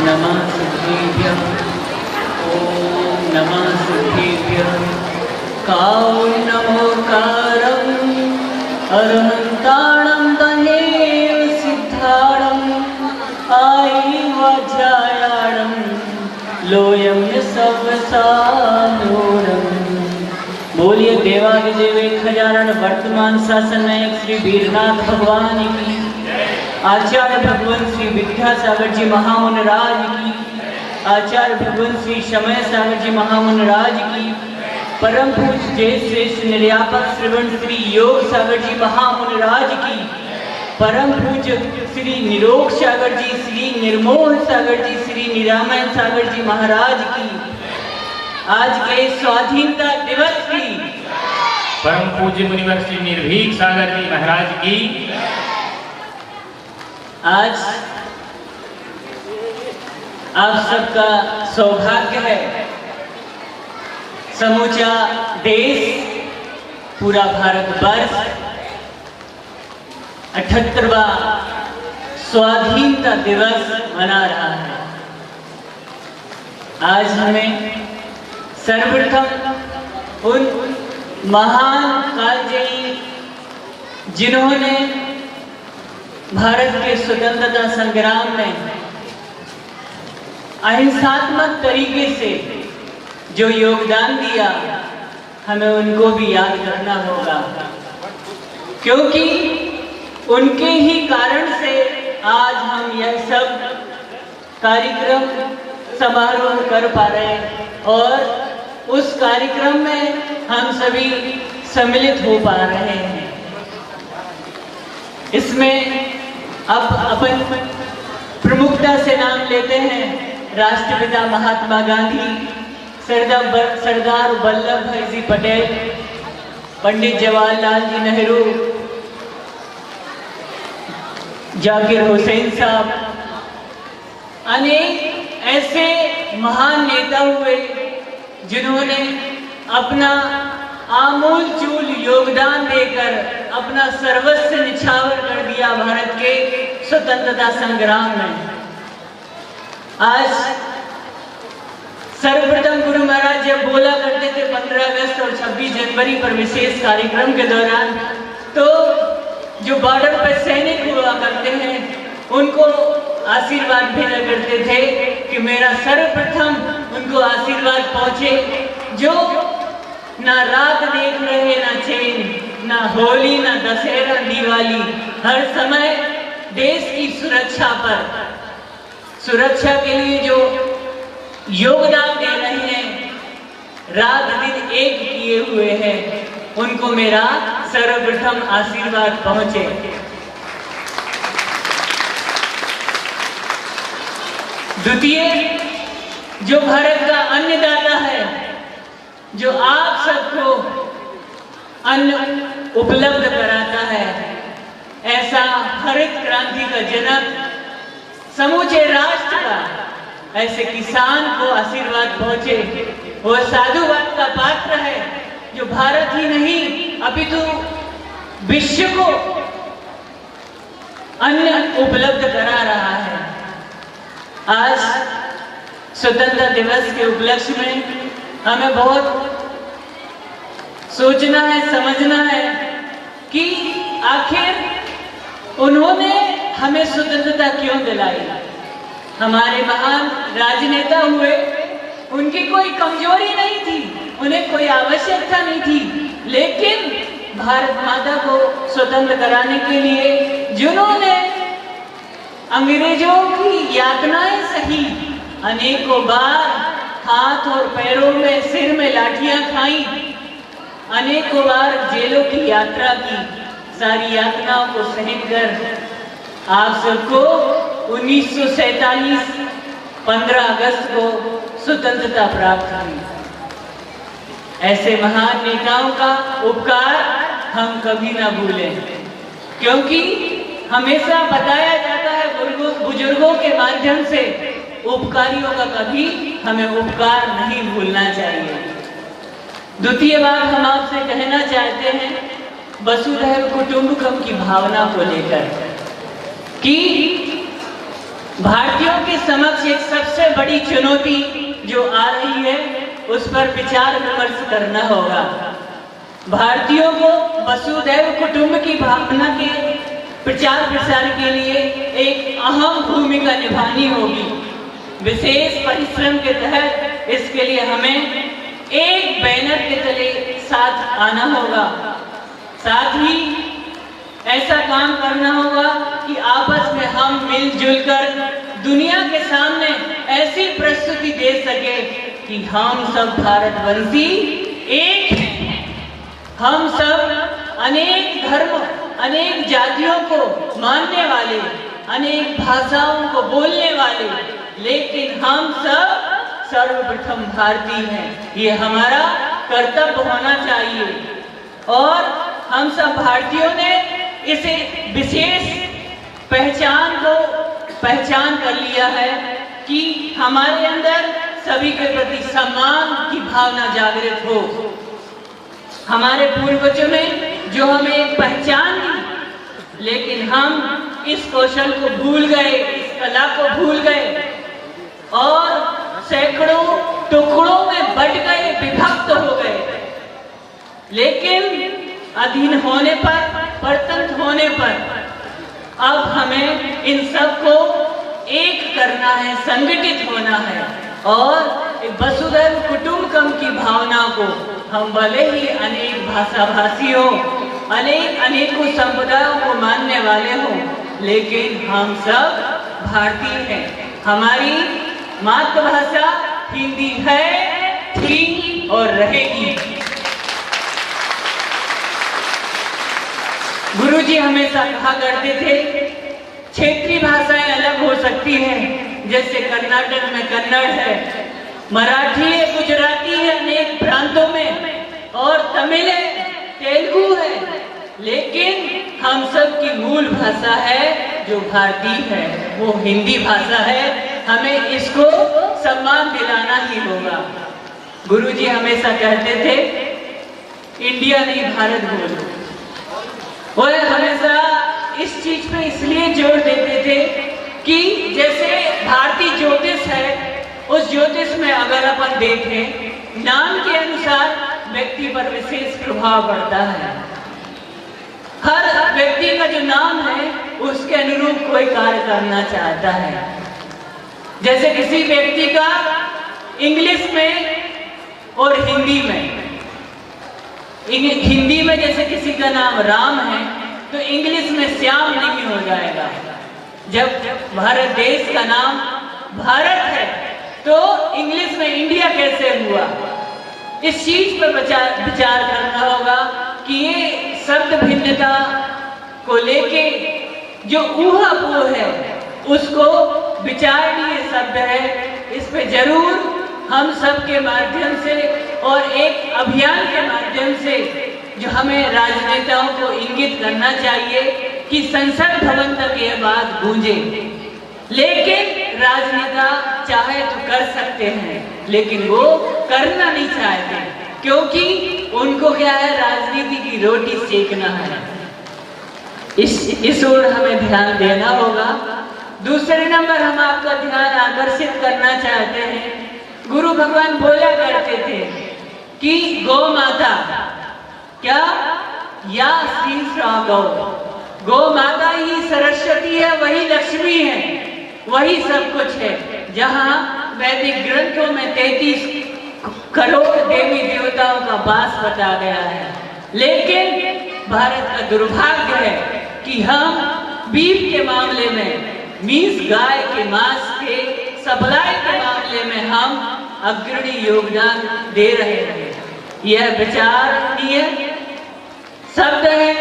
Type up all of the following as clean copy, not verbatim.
नमः सिद्धेभ्यः। ओम नमः सिद्धेभ्यः। कारुण्यमोकारम् अरहन्ताणं तमेव सिद्धाणम् आयिवज्रायाणं लोयं सव्यसाम्योरम्। बोलिए देवा के देव एक हजारण वर्तमान शासन नायक श्री वीरनाथ भगवान की, आचार्य भगवान श्री विद्यासागर जी महामुन राज की, आचार्य भगवान श्री समय सागर जी महामुन राज की, परम पूज्य जय श्रेष्ठ निर्यापक श्रवण श्री योग सागर जी महामुन राज की, परम पूज्य श्री निरोग सागर जी, श्री निर्मोह सागर जी, श्री निरामय सागर जी महाराज की, आज के स्वाधीनता दिवस की परम पूज्य मुनिवर श्री निर्भीक सागर जी महाराज की। आज आप सबका सौभाग्य है, समूचा देश, पूरा भारतवर्ष 78वां स्वाधीनता दिवस मना रहा है। आज हमें सर्वप्रथम उन महान कालजयी जिन्होंने भारत के स्वतंत्रता संग्राम में अहिंसात्मक तरीके से जो योगदान दिया, हमें उनको भी याद करना होगा, क्योंकि उनके ही कारण से आज हम यह सब कार्यक्रम समारोह कर पा रहे हैं और उस कार्यक्रम में हम सभी सम्मिलित हो पा रहे हैं। इसमें अब अपन प्रमुखता से नाम लेते हैं राष्ट्रपिता महात्मा गांधी, सरदार वल्लभ भाई जी पटेल, पंडित जवाहरलाल जी नेहरू, जाकिर हुसैन साहब, अनेक ऐसे महान नेता हुए जिन्होंने अपना आमूल चूल योगदान देकर अपना सर्वस्व निछावर कर दिया भारत के स्वतंत्रता संग्राम में। आज सर्वप्रथम गुरु महाराज जब बोला करते थे 15 अगस्त और 26 जनवरी पर विशेष कार्यक्रम के दौरान, तो जो बॉर्डर पर सैनिक हुआ करते हैं उनको आशीर्वाद भेजा करते थे कि मेरा सर्वप्रथम उनको आशीर्वाद पहुंचे जो ना रात देख रहे, ना चैन, ना होली, ना दशहरा, दिवाली, हर समय देश की सुरक्षा के लिए जो योगदान दे रहे हैं, रात दिन एक किए हुए हैं, उनको मेरा सर्वप्रथम आशीर्वाद पहुंचे। द्वितीय, जो भारत का अन्नदाता है, जो आप सबको अन्न उपलब्ध कराता है, ऐसा हरित क्रांति का जनक, समूचे राष्ट्र का ऐसे किसान को आशीर्वाद पहुंचे, वो साधुवाद का पात्र है जो भारत ही नहीं अपितु विश्व को अन्न उपलब्ध करा रहा है। आज स्वतंत्रता दिवस के उपलक्ष्य में हमें बहुत सोचना है, समझना है कि आखिर उन्होंने हमें स्वतंत्रता क्यों दिलाई। हमारे महान राजनेता हुए, उनकी कोई कमजोरी नहीं थी, उन्हें कोई आवश्यकता नहीं थी, लेकिन भारत माता को स्वतंत्र कराने के लिए जिन्होंने अंग्रेजों की यातनाएं सही, अनेकों बार हाथ और पैरों में, सिर में लाठियां खाई, अनेकों बार जेलों की यात्रा की, सारी यातनाओं को सहकर आप सबको 1947 15 अगस्त को स्वतंत्रता प्राप्त हुई। ऐसे महान नेताओं का उपकार हम कभी ना भूलें, क्योंकि हमेशा बताया जाता है बुजुर्गों के माध्यम से, उपकारियों का कभी हमें उपकार नहीं भूलना चाहिए। द्वितीय बात हम आपसे कहना चाहते हैं वसुधैव कुटुंबकम की भावना को लेकर कि भारतीयों के समक्ष एक सब बड़ी चुनौती जो आ रही है उस पर विचार विमर्श करना होगा। भारतीयों को वसुधैव कुटुंब की भावना के प्रचार प्रसार के लिए एक अहम भूमिका निभानी होगी। विशेष परिश्रम के तहत इसके लिए हमें एक बैनर के तले साथ आना होगा। साथ ही ऐसा काम करना होगा कि आपस में हम मिलजुल कर दुनिया के सामने ऐसी प्रस्तुति दे सके कि हम सब भारतवंशी एक हैं। हम सब अनेक धर्म, अनेक जातियों को मानने वाले, अनेक भाषाओं को बोलने वाले, लेकिन हम सब सर्वप्रथम भारतीय हैं। ये हमारा कर्तव्य होना चाहिए और हम सब भारतीयों ने इसे विशेष पहचान कर लिया है कि हमारे अंदर सभी के प्रति सम्मान की भावना जागृत हो। हमारे पूर्वजों ने जो हमें एक पहचान दी, लेकिन हम इस कौशल को भूल गए, इस कला को भूल गए और सैकड़ों टुकड़ों में बट गए, विभक्त हो गए। लेकिन अधीन होने पर, परतंत्र होने पर अब हमें इन सब को एक करना है, संगठित होना है और वसुधैव कुटुंबकम की भावना को हम भले ही अनेक भाषा भाषी हो, अनेकों संप्रदायों को मानने वाले हों, लेकिन हम सब भारतीय हैं। हमारी मातृभाषा हिंदी है, थी और रहेगी। गुरुजी हमेशा कहा करते थे क्षेत्रीय भाषाएं अलग हो सकती हैं, जैसे कर्नाटक में कन्नड़ है, मराठी है, गुजराती है अनेक प्रांतों में और तमिल है, तेलुगु है, लेकिन हम सब की मूल भाषा है जो भारतीय है, वो हिंदी भाषा है। हमें इसको सम्मान दिलाना ही होगा। गुरुजी हमेशा कहते थे इंडिया नहीं भारत बोलो। वो हमेशा इस चीज पे इसलिए जोर देते थे कि जैसे भारतीय ज्योतिष है, उस ज्योतिष में अगर अपन देखें नाम के अनुसार व्यक्ति पर विशेष प्रभाव पड़ता है। हर व्यक्ति का जो नाम है उसके अनुरूप कोई कार्य करना चाहता है। जैसे किसी व्यक्ति का इंग्लिश में और हिंदी में, हिंदी में जैसे किसी का नाम राम है तो इंग्लिश में श्याम नहीं हो जाएगा। जब भारत देश का नाम भारत है तो इंग्लिश में इंडिया कैसे हुआ? इस चीज पर विचार करना होगा कि ये शब्द भिन्नता को लेके जो ऊहापोह है उसको विचारणीय शब्द है। इस पे जरूर हम सब के माध्यम से और एक अभियान के माध्यम से जो हमें राजनेताओं को इंगित करना चाहिए कि संसद भवन तक ये बात गूंजे। लेकिन राजनेता चाहे तो कर सकते हैं, लेकिन वो करना नहीं चाहते, क्योंकि उनको क्या है, राजनीति की रोटी सेकना है। इस ओर हमें ध्यान देना होगा। दूसरे नंबर हम आपका ध्यान आकर्षित करना चाहते हैं। गुरु भगवान बोला करते थे कि गौ माता क्या या शीर्ष गौ माता ही सरस्वती है, वही लक्ष्मी है, वही सब कुछ है। जहाँ वैदिक ग्रंथों में 33 करोड़ देवी देवताओं का वास बता गया है, लेकिन भारत का दुर्भाग्य है कि हम बीफ के मामले में, मीस गाय के मांस के सप्लाई के मामले में हम अग्रणी योगदान दे रहे हैं। यह विचारणीय शब्द है,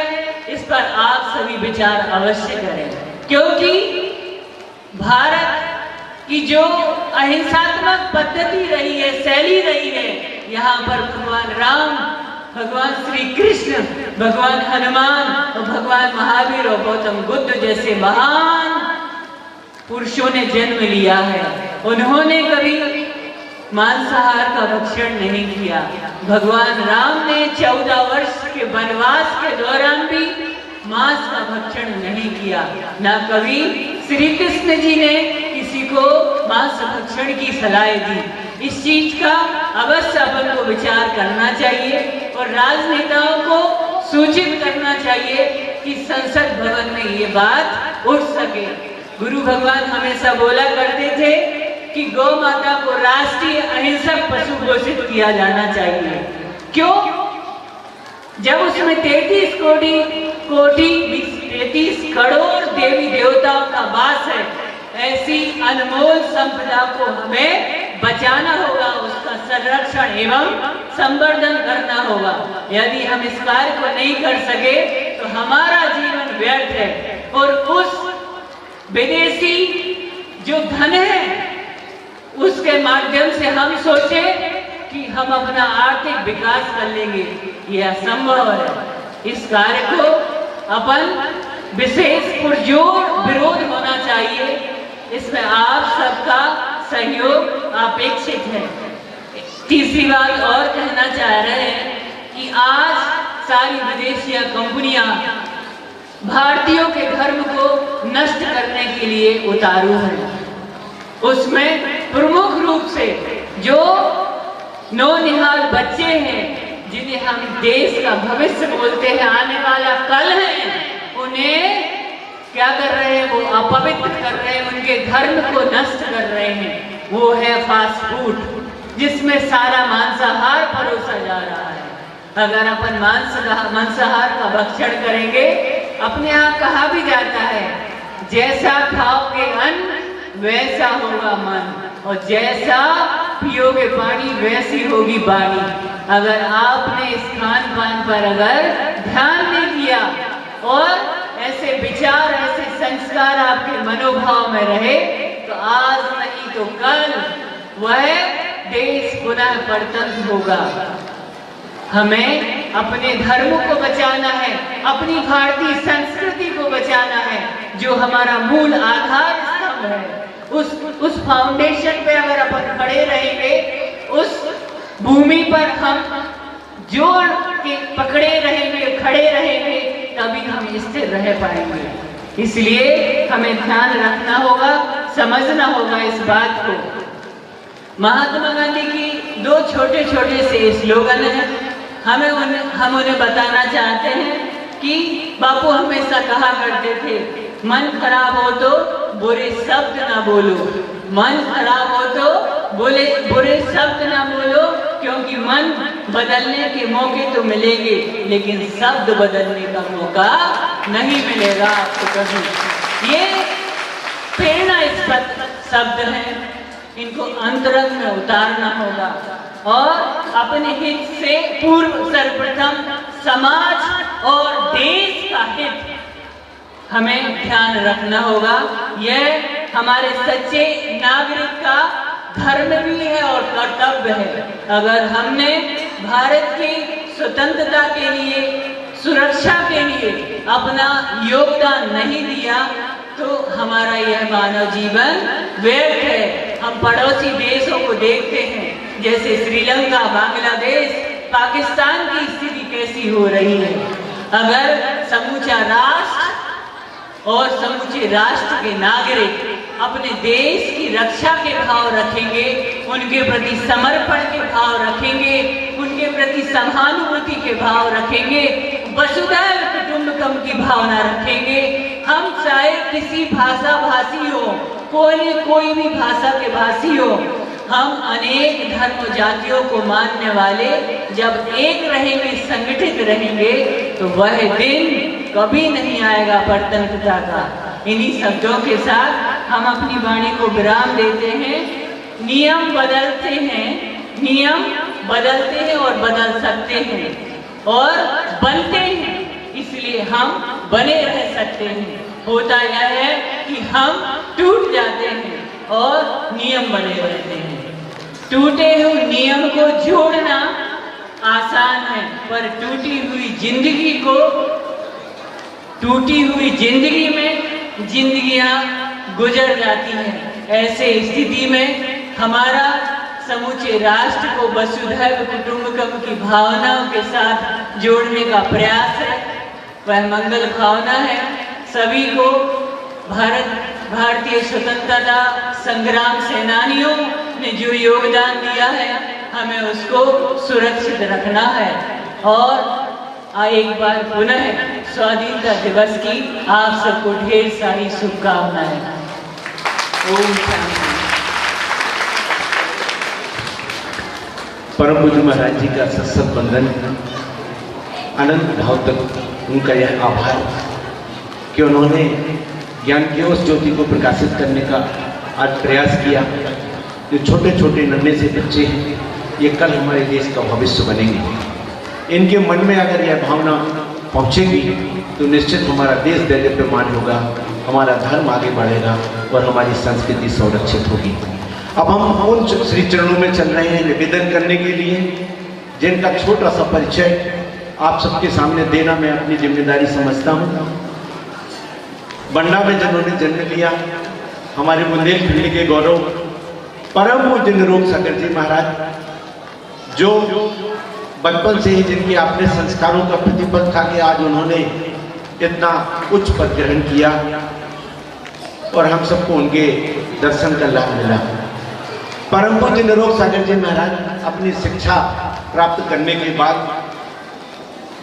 इस पर आप सभी विचार अवश्य करें, क्योंकि भारत की जो अहिंसात्मक पद्धति रही है, शैली रही है, यहाँ पर भगवान राम, भगवान श्री कृष्ण, भगवान हनुमान और भगवान महावीर और गौतम बुद्ध जैसे महान पुरुषों ने जन्म लिया है। उन्होंने कभी मांसाहार का भक्षण नहीं किया। भगवान राम ने 14 वर्ष के वनवास के दौरान भी मांस का भक्षण नहीं किया। ना कभी श्री कृष्ण जी ने किसी को मांस भक्षण की सलाह दी। इस चीज का अवश्य अपन को विचार करना चाहिए और राजनेताओं को सूचित करना चाहिए कि संसद भवन में ये बात उठ सके। गुरु भगवान हमेशा बोला करते थे कि गौ माता को राष्ट्रीय अहिंसक पशु घोषित किया जाना चाहिए। क्यों? जब उसमें 33 करोड़ देवी देवताओं का वास है, ऐसी अनमोल संपदा को हमें बचाना होगा, उसका संरक्षण एवं संवर्धन करना होगा। यदि हम इस कार्य को नहीं कर सके तो हमारा जीवन व्यर्थ है। और उस विदेशी जो धन है उसके माध्यम से हम सोचे कि हम अपना आर्थिक विकास कर लेंगे, यह असंभव है। इस कार्य को अपन विशेष पुरजोर विरोध होना चाहिए। इसमें आप सबका सहयोग अपेक्षित है। तीसरी बात और कहना चाह रहे हैं कि आज सारी विदेशी कंपनियां भारतीयों के धर्म को नष्ट करने के लिए उतारू हैं। उसमें प्रमुख रूप से जो नौनिहाल बच्चे हैं, जिन्हें हम देश का भविष्य बोलते हैं, आने वाला कल है, उन्हें क्या कर रहे हैं? वो अपवित्र कर रहे हैं, उनके धर्म को नष्ट कर रहे हैं। वो है फास्ट फूड, जिसमें सारा मांसाहार परोसा जा रहा है। अगर अपन मांसाहार का भक्षण करेंगे, अपने यहाँ कहा भी जाता है, जैसा खाओगे अन्न वैसा होगा मन, और जैसा पियोगे पानी वैसी होगी वाणी। अगर आपने इस खान पान पर अगर ध्यान नहीं दिया और ऐसे विचार, ऐसे संस्कार आपके मनोभाव में रहे, तो आज नहीं तो कल वह देश पुनः परतंत्र होगा। हमें अपने धर्म को बचाना है, अपनी भारतीय संस्कृति को बचाना है, जो हमारा मूल आधार स्तंभ है। उस फाउंडेशन पे अगर अपन खड़े रहेंगे, उस भूमि पर हम जोड़ के पकड़े रहेंगे, खड़े रहेंगे, तभी हम स्थिर रह पाएंगे। इसलिए हमें ध्यान रखना होगा, समझना होगा इस बात को। महात्मा गांधी की दो छोटे छोटे से स्लोगन हैं। हम उन्हें बताना चाहते हैं कि बापू हमेशा कहा करते थे, मन खराब हो तो बुरे शब्द ना बोलो, मन खराब हो तो बुरे शब्द ना बोलो, क्योंकि मन बदलने के मौके तो मिलेंगे, लेकिन शब्द बदलने का मौका नहीं मिलेगा आपको कभी। ये प्रेरणा शब्द हैं, इनको अंतरंग में उतारना होगा और अपने हित से पूर्व सर्वप्रथम समाज और देश का हित हमें ध्यान रखना होगा। यह हमारे सच्चे नागरिक का धर्म भी है और कर्तव्य है। अगर हमने भारत की स्वतंत्रता के लिए, सुरक्षा के लिए अपना योगदान नहीं दिया तो हमारा यह मानव जीवन व्यर्थ है। हम पड़ोसी देशों को देखते हैं, जैसे श्रीलंका, बांग्लादेश, पाकिस्तान की स्थिति कैसी हो रही है। अगर समूचा राष्ट्र और समूचे राष्ट्र के नागरिक अपने देश की रक्षा के भाव रखेंगे, उनके प्रति समर्पण के भाव रखेंगे, उनके प्रति सहानुभूति के भाव रखेंगे, वसुधैव कुटुंबकम की भावना रखेंगे, हम चाहे किसी भाषा भाषी हो, कोई भी भाषा के भाषी हो, हम अनेक धर्म जातियों को मानने वाले जब एक रहेंगे, संगठित रहेंगे, तो वह दिन कभी नहीं आएगा परतंत्रता का। इन्हीं शब्दों के साथ हम अपनी वाणी को विराम देते हैं। नियम बदलते हैं और बदल सकते हैं और बनते हैं, इसलिए हम बने रह सकते हैं। होता यह है कि हम टूट जाते हैं और नियम बने रहते हैं। टूटे हुए नियम को जोड़ना आसान है, पर टूटी हुई जिंदगी में जिंदगियां गुजर जाती हैं। ऐसे स्थिति में हमारा समूचे राष्ट्र को वसुधैव कुटुंबकम की भावनाओं के साथ जोड़ने का प्रयास है। वह मंगल भावना है। सभी को भारत भारतीय स्वतंत्रता संग्राम सेनानियों ने जो योगदान दिया है हमें उसको सुरक्षित रखना है। और एक बार पुनः स्वाधीनता दिवस की आप सबको ढेर सारी शुभकामनाएं। ओम शांति। परम पूज्य महाराज जी का सत्संग बंधन अनंत भाव तक उनका यह आभार कि उन्होंने ज्ञान की उस ज्योति को प्रकाशित करने का आज प्रयास किया। जो छोटे छोटे नन्हे से बच्चे हैं ये कल हमारे देश का भविष्य बनेंगे। इनके मन में अगर यह भावना पहुंचेगी तो निश्चित हमारा देश दैदीप्यमान होगा, हमारा धर्म आगे बढ़ेगा और हमारी संस्कृति संरक्षित होगी। अब हम उन श्री चरणों में चल रहे हैं निवेदन करने के लिए जिनका छोटा सा परिचय आप सबके सामने देना मैं अपनी जिम्मेदारी समझता हूँ। बंडा में जिन्होंने जन्म लिया, हमारे बुंदेलखंड के गौरव परम पूज्य निरोग सागर जी महाराज, जो बचपन से ही जिनके अपने संस्कारों का प्रतिफल था कि आज उन्होंने इतना उच्च पद ग्रहण किया और हम सबको उनके दर्शन का लाभ मिला। परम पूज्य निरोग सागर जी महाराज अपनी शिक्षा प्राप्त करने के बाद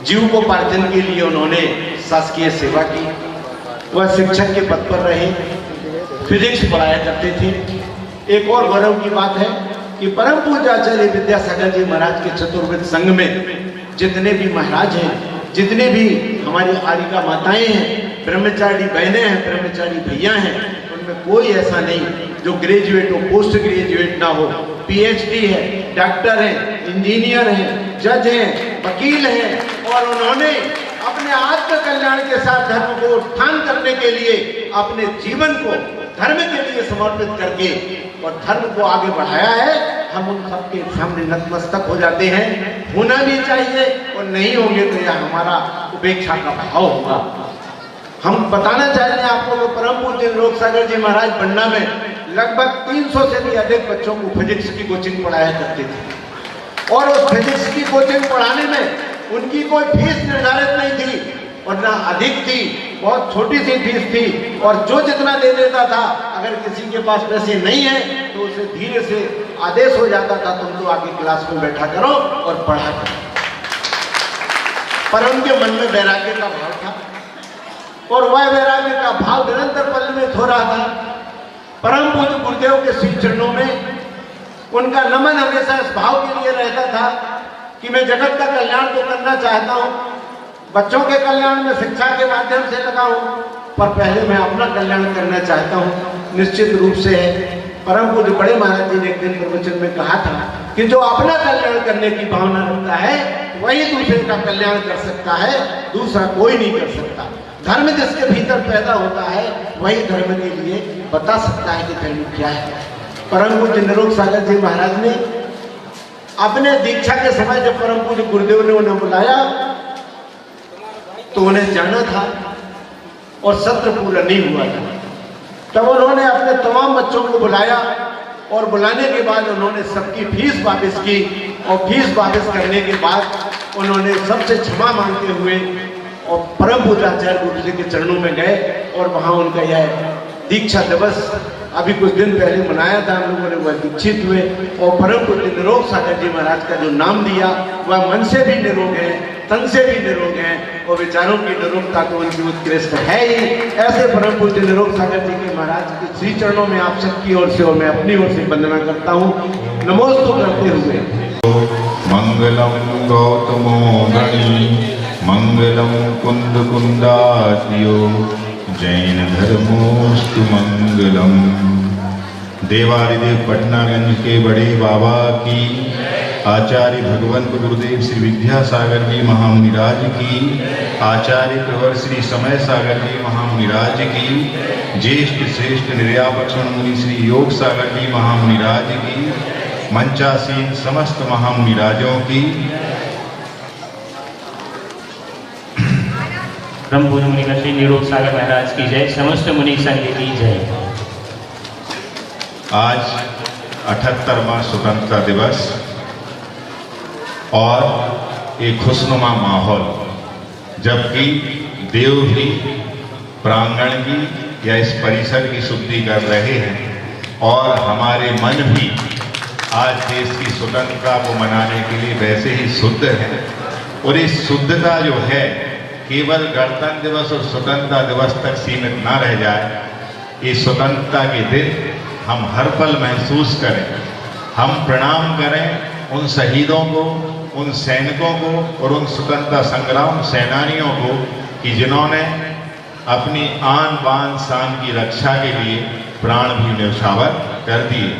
जीविकोपार्जन के लिए उन्होंने शासकीय सेवा की। वह शिक्षक के पद पर रहे, फिजिक्स पढ़ाया करते थे। एक और गौरव की बात है कि परम पूज्य आचार्य विद्यासागर जी महाराज के चतुर्वेद संघ में जितने भी महाराज हैं, जितने भी हमारी आरिका माताएं हैं, ब्रह्मचारी बहनें हैं, ब्रह्मचारी भैया हैं, उनमें कोई ऐसा नहीं जो ग्रेजुएट हो, पोस्ट ग्रेजुएट ना हो। पीएचडी है, डॉक्टर हैं, इंजीनियर हैं, जज हैं, वकील हैं और उन्होंने अपने आत्म कल्याण के साथ धर्म को उत्थान करने के लिए अपने जीवन को धर्म के लिए समर्पित करके और धर्म को आगे बढ़ाया है। हम उन सबके सामने नतमस्तक हो जाते हैं। होना भी चाहिए और नहीं होंगे तो यह हमारा उपेक्षा का भाव होगा। हम बताना चाहते हैं आपको कि परम पूज्य निरोग सागर जी महाराज बंडा में लगभग 300 से भी अधिक बच्चों को फिजिक्स की कोचिंग पढ़ाया करते थे और उस फिजिक्स की कोचिंग पढ़ाने में उनकी कोई फीस निर्धारित नहीं थी और ना अधिक थी, बहुत छोटी सी फीस थी और जो जितना दे देता था, अगर किसी के पास पैसे नहीं है तो उसे धीरे से आदेश हो जाता था तुम तो आगे क्लास में बैठा करो और पढ़ा करो। पर उनके मन में वैराग्य का भाव था और वह वैराग्य का भाव निरंतर परिलक्षित हो रहा था। परम पूज्य गुरुदेव के श्री चरणों में उनका नमन हमेशा इस भाव के लिए रहता था कि मैं जगत का कल्याण तो करना चाहता हूँ, बच्चों के कल्याण में शिक्षा के माध्यम से लगा हूँ, पर पहले मैं अपना कल्याण करना चाहता हूँ। निश्चित रूप से परम पूज्य बड़े महाराज जी ने एक दिन प्रवचन में कहा था कि जो अपना कल्याण करने की भावना रखता है वही दूसरे का कल्याण कर सकता है, दूसरा कोई नहीं कर सकता। धर्म जिसके भीतर पैदा होता है वही धर्म के लिए बता सकता है कि धर्म क्या है। परम पूज्य निरोग सागर जी महाराज ने अपने दीक्षा के समय जब परम पूज्य गुरुदेव ने उन्हें बुलाया तो उन्हें जाना था और सत्र पूरा नहीं हुआ था। तब उन्होंने अपने तमाम बच्चों को बुलाया और बुलाने के बाद उन्होंने सबकी फीस वापस की और फीस वापस करने के बाद उन्होंने सबसे क्षमा मांगते हुए और परम पूज्य आचार्य गुरु जी के चरणों में गए और वहाँ उनका यह दीक्षा दिवस अभी कुछ दिन पहले मनाया था। हम लोगों ने वह दीक्षित हुए और परम पूज्य निरोग सागर जी महाराज का जो नाम दिया वह मन से भी निरोग है, तन से भी निरोग है और विचारों की निरोगता तो उनकी उत्कृष्ट है ही। ऐसे परम पूज्य निरोग सागर जी के महाराज के श्री चरणों में आप सबकी ओर से और मैं अपनी ओर से वंदना करता हूँ, नमोस्तु करते हुए। मंगलम गौतमो गणी मंगलम कुंद कुंदात्यो जैन धर्मोस्तु मंगलम। देवादिदेव पटनागंज के बड़े बाबा की, आचार्य भगवंत गुरुदेव श्री विद्यासागर जी महामुनिराज की, आचार्य प्रवर श्री समय सागर जी महामुनिराज की, ज्येष्ठ श्रेष्ठ निर्यापक्षण मुनि श्री योग सागर जी महामुनिराज की, मंचासीन समस्त महामुनिराजों की, ब्रह्म पूज्य मुनि श्री निरोग सागर महाराज की जय, समस्त मुनि संघ की जय। आज 78वां स्वतंत्रता दिवस और एक खुशनुमा माहौल, जबकि देव भी प्रांगण की या इस परिसर की शुद्धि कर रहे हैं और हमारे मन भी आज देश की स्वतंत्रता को मनाने के लिए वैसे ही शुद्ध है। और इस शुद्धता जो है केवल गणतंत्र दिवस और स्वतंत्रता दिवस तक सीमित ना रह जाए। इस स्वतंत्रता के दिन हम हर पल महसूस करें, हम प्रणाम करें उन शहीदों को, उन सैनिकों को और उन स्वतंत्रता संग्राम सेनानियों को कि जिन्होंने अपनी आन बान शान की रक्षा के लिए प्राण भी न्यौछावर कर दिए।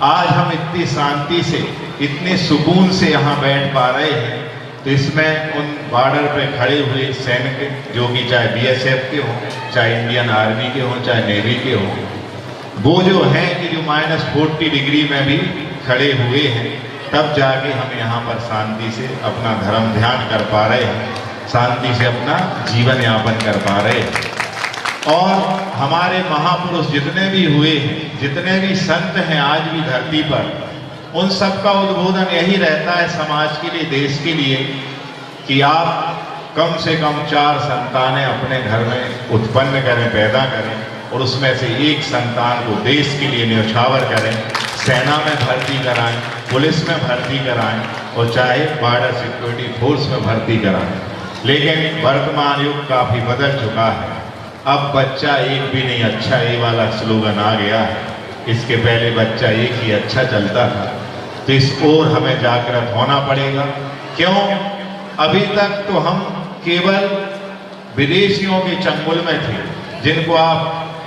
आज हम इतनी शांति से, इतने सुकून से यहाँ बैठ पा रहे हैं, तो इसमें उन बॉर्डर पे खड़े हुए सैनिक जो कि चाहे बीएसएफ के हों, चाहे इंडियन आर्मी के हों, चाहे नेवी के हों, वो जो हैं कि जो -40 डिग्री में भी खड़े हुए हैं, तब जाके हम यहाँ पर शांति से अपना धर्म ध्यान कर पा रहे हैं, शांति से अपना जीवन यापन कर पा रहे हैं। और हमारे महापुरुष जितने भी हुए हैं, जितने भी संत हैं आज भी धरती पर, उन सब का उद्बोधन यही रहता है समाज के लिए, देश के लिए, कि आप कम से कम 4 संतानें अपने घर में उत्पन्न करें, पैदा करें और उसमें से एक संतान को देश के लिए न्यौछावर करें, सेना में भर्ती कराएं, पुलिस में भर्ती कराएं और चाहे बॉर्डर सिक्योरिटी फोर्स में भर्ती कराएं। लेकिन वर्तमान युग काफ़ी बदल चुका है। अब बच्चा एक भी नहीं अच्छा, ये वाला स्लोगन आ गया है। इसके पहले बच्चा एक ही अच्छा चलता था। तो इस ओर हमें जागृत होना पड़ेगा। क्यों? अभी तक तो हम केवल विदेशियों के चंगुल में थे, जिनको आप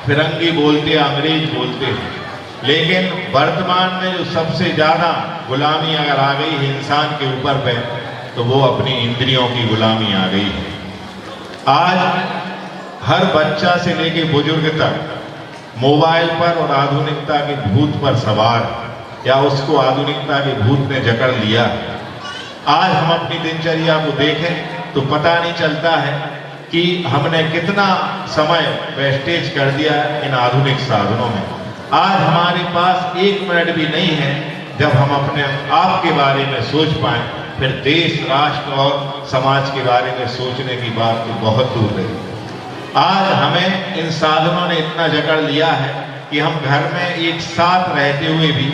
फिरंगी बोलते, अंग्रेज बोलते हैं। लेकिन वर्तमान में जो सबसे ज़्यादा गुलामी अगर आ गई है इंसान के ऊपर पे, तो वो अपनी इंद्रियों की गुलामी आ गई है। आज हर बच्चा से लेके बुजुर्ग तक मोबाइल पर और आधुनिकता के भूत पर सवार, या उसको आधुनिकता के भूत ने जकड़ लिया। आज हम अपनी दिनचर्या को देखें तो पता नहीं चलता है कि हमने कितना समय वेस्टेज कर दिया इन आधुनिक साधनों में। आज हमारे पास 1 मिनट भी नहीं है जब हम अपने आप के बारे में सोच पाएं, फिर देश, राष्ट्र और समाज के बारे में सोचने की बात तो बहुत दूर रही। आज हमें इन साधनों ने इतना जकड़ लिया है कि हम घर में एक साथ रहते हुए भी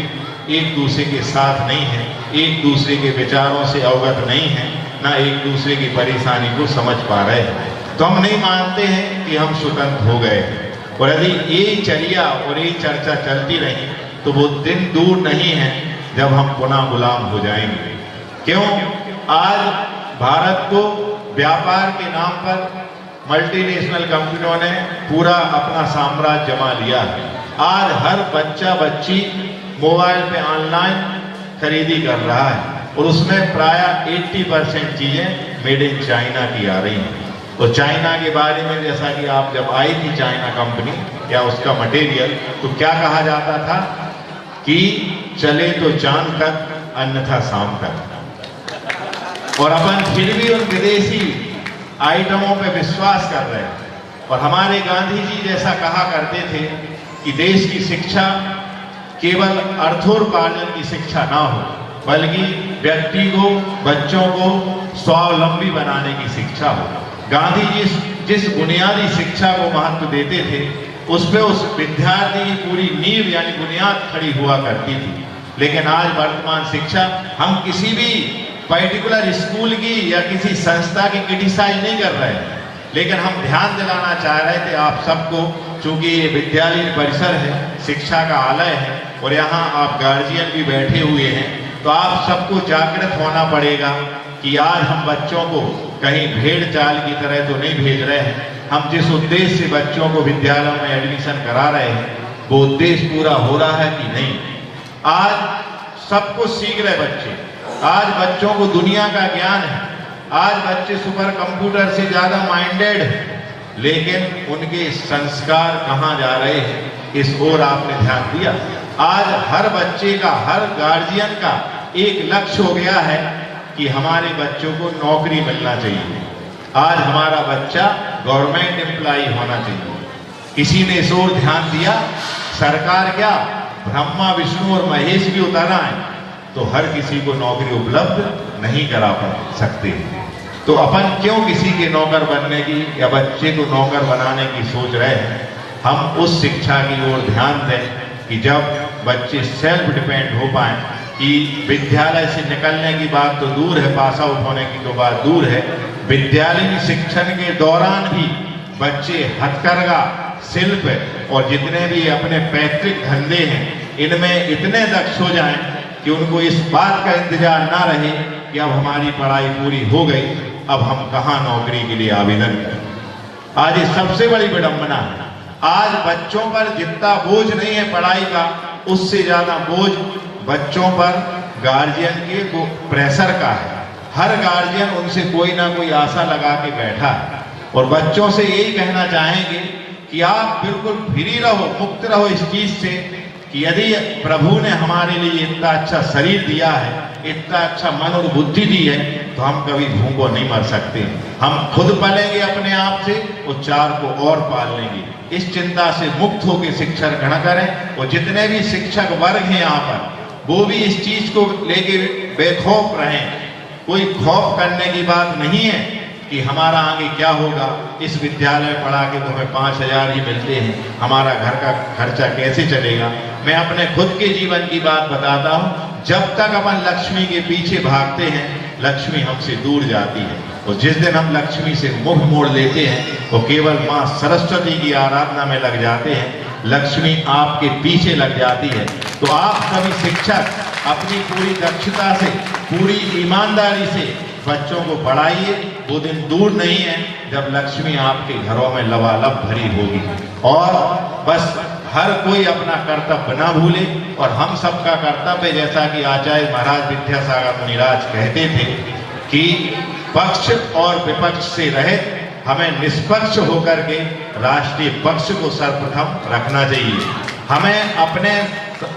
एक दूसरे के साथ नहीं हैं, एक दूसरे के विचारों से अवगत नहीं हैं, ना एक दूसरे की परेशानी को समझ पा रहे हैं। तो हम नहीं मानते हैं कि हम स्वतंत्र हो गए हैं। और यदि ये चर्या और ये चर्चा चलती रही तो वो दिन दूर नहीं है जब हम पुनः गुलाम हो जाएंगे। क्यों? आज भारत को व्यापार के नाम पर मल्टीनेशनल कंपनियों ने पूरा अपना साम्राज्य जमा लिया है। आज हर बच्चा बच्ची मोबाइल पे ऑनलाइन खरीदी कर रहा है और उसमें प्राय 80% चीजें मेड इन चाइना की आ रही हैं। तो चाइना के बारे में जैसा कि आप जब आई थी चाइना कंपनी या उसका मटेरियल, तो क्या कहा जाता था कि चले तो चांद तक, अन्यथा शाम तक। और अपन फिर भी उन विदेशी आइटमों पे विश्वास कर रहे हैं। और हमारे गांधी जी जैसा कहा करते थे कि देश की शिक्षा केवल अर्थोपार्जन की शिक्षा ना हो, बल्कि व्यक्ति को, बच्चों को स्वावलंबी बनाने की शिक्षा हो। गांधी जी जिस बुनियादी शिक्षा को महत्व देते थे, उस पे उस विद्यार्थी की पूरी नींव यानी बुनियाद खड़ी हुआ करती थी। लेकिन आज वर्तमान शिक्षा, हम किसी भी पर्टिकुलर स्कूल की या किसी संस्था की क्रिटिसाइज नहीं कर रहे हैं, लेकिन हम ध्यान दिलाना चाह रहे थे आप सबको, चूंकि ये विद्यालय परिसर है, शिक्षा का आलय है और यहाँ आप गार्जियन भी बैठे हुए हैं, तो आप सबको जागृत होना पड़ेगा कि आज हम बच्चों को कहीं भेड़ चाल की तरह तो नहीं भेज रहे हैं। हम जिस उद्देश्य से बच्चों को विद्यालयों में एडमिशन करा रहे हैं, वो उद्देश्य पूरा हो रहा है कि नहीं। आज सब कुछ सीख रहे बच्चे, आज बच्चों को दुनिया का ज्ञान है, आज बच्चे सुपर कंप्यूटर से ज्यादा माइंडेड है, लेकिन उनके संस्कार कहाँ जा रहे हैं, इस ओर आपने ध्यान दिया। आज हर बच्चे का, हर गार्जियन का एक लक्ष्य हो गया है कि हमारे बच्चों को नौकरी मिलना चाहिए। आज हमारा बच्चा गवर्नमेंट एम्प्लॉय होना चाहिए। किसी ने इस ओर ध्यान दिया, सरकार क्या, ब्रह्मा विष्णु और महेश भी उतारा है, तो हर किसी को नौकरी उपलब्ध नहीं करा सकते। तो अपन क्यों किसी के नौकर बनने की या बच्चे को नौकर बनाने की सोच रहे हैं? हम उस शिक्षा की ओर ध्यान दें कि जब बच्चे सेल्फ डिपेंड हो पाएं, कि विद्यालय से निकलने की बात तो दूर है, पास आउट होने की तो बात दूर है, विद्यालयी शिक्षण के दौरान भी बच्चे हथकरघा, शिल्प और जितने भी अपने पैतृक धंधे हैं इनमें इतने दक्ष हो जाएं कि उनको इस बात का इंतजार ना रहे कि अब हमारी पढ़ाई पूरी हो गई, अब हम कहाँ नौकरी के लिए आवेदन करें। आज ये सबसे बड़ी विडंबना है। आज बच्चों पर जितना बोझ नहीं है पढ़ाई का, उससे ज्यादा बोझ बच्चों पर गार्जियन के वो प्रेशर का है। हर गार्जियन उनसे कोई ना कोई आशा लगा के बैठा है और बच्चों से यही कहना चाहेंगे कि आप बिल्कुल फ्री रहो, मुक्त रहो इस चीज से कि यदि प्रभु ने हमारे लिए इतना अच्छा शरीर दिया है, इतना अच्छा मन और बुद्धि दी है, तो हम कभी भूखों नहीं मर सकते। हम खुद पलेंगे अपने आप से और चार को और पाल लेंगे। इस चिंता से मुक्त होकर शिक्षा ग्रहण करें और जितने भी शिक्षक वर्ग हैं यहाँ पर वो भी इस चीज को लेके बेखौफ रहें। कोई खौफ करने की बात नहीं है कि हमारा आगे क्या होगा, इस विद्यालय में पढ़ा के तो हमें 5,000 ही मिलते हैं, हमारा घर का खर्चा कैसे चलेगा। मैं अपने खुद के जीवन की बात बताता हूँ। जब तक अपन लक्ष्मी के पीछे भागते हैं, लक्ष्मी हमसे दूर जाती है और जिस दिन हम लक्ष्मी से मुंह मोड़ लेते हैं वो केवल माँ सरस्वती की आराधना में लग जाते हैं, लक्ष्मी आपके पीछे लग जाती है। तो आप सभी शिक्षक अपनी पूरी दक्षता से, पूरी ईमानदारी से बच्चों को पढ़ाइए। वो दिन दूर नहीं है जब लक्ष्मी आपके घरों में लबालब भरी होगी। और बस हर कोई अपना कर्तव्य ना भूले और हम सबका कर्तव्य, जैसा कि आचार्य महाराज विद्यासागर मुनिराज कहते थे कि पक्ष और विपक्ष से रहित हमें निष्पक्ष होकर के राष्ट्रीय पक्ष को सर्वप्रथम रखना चाहिए। हमें अपने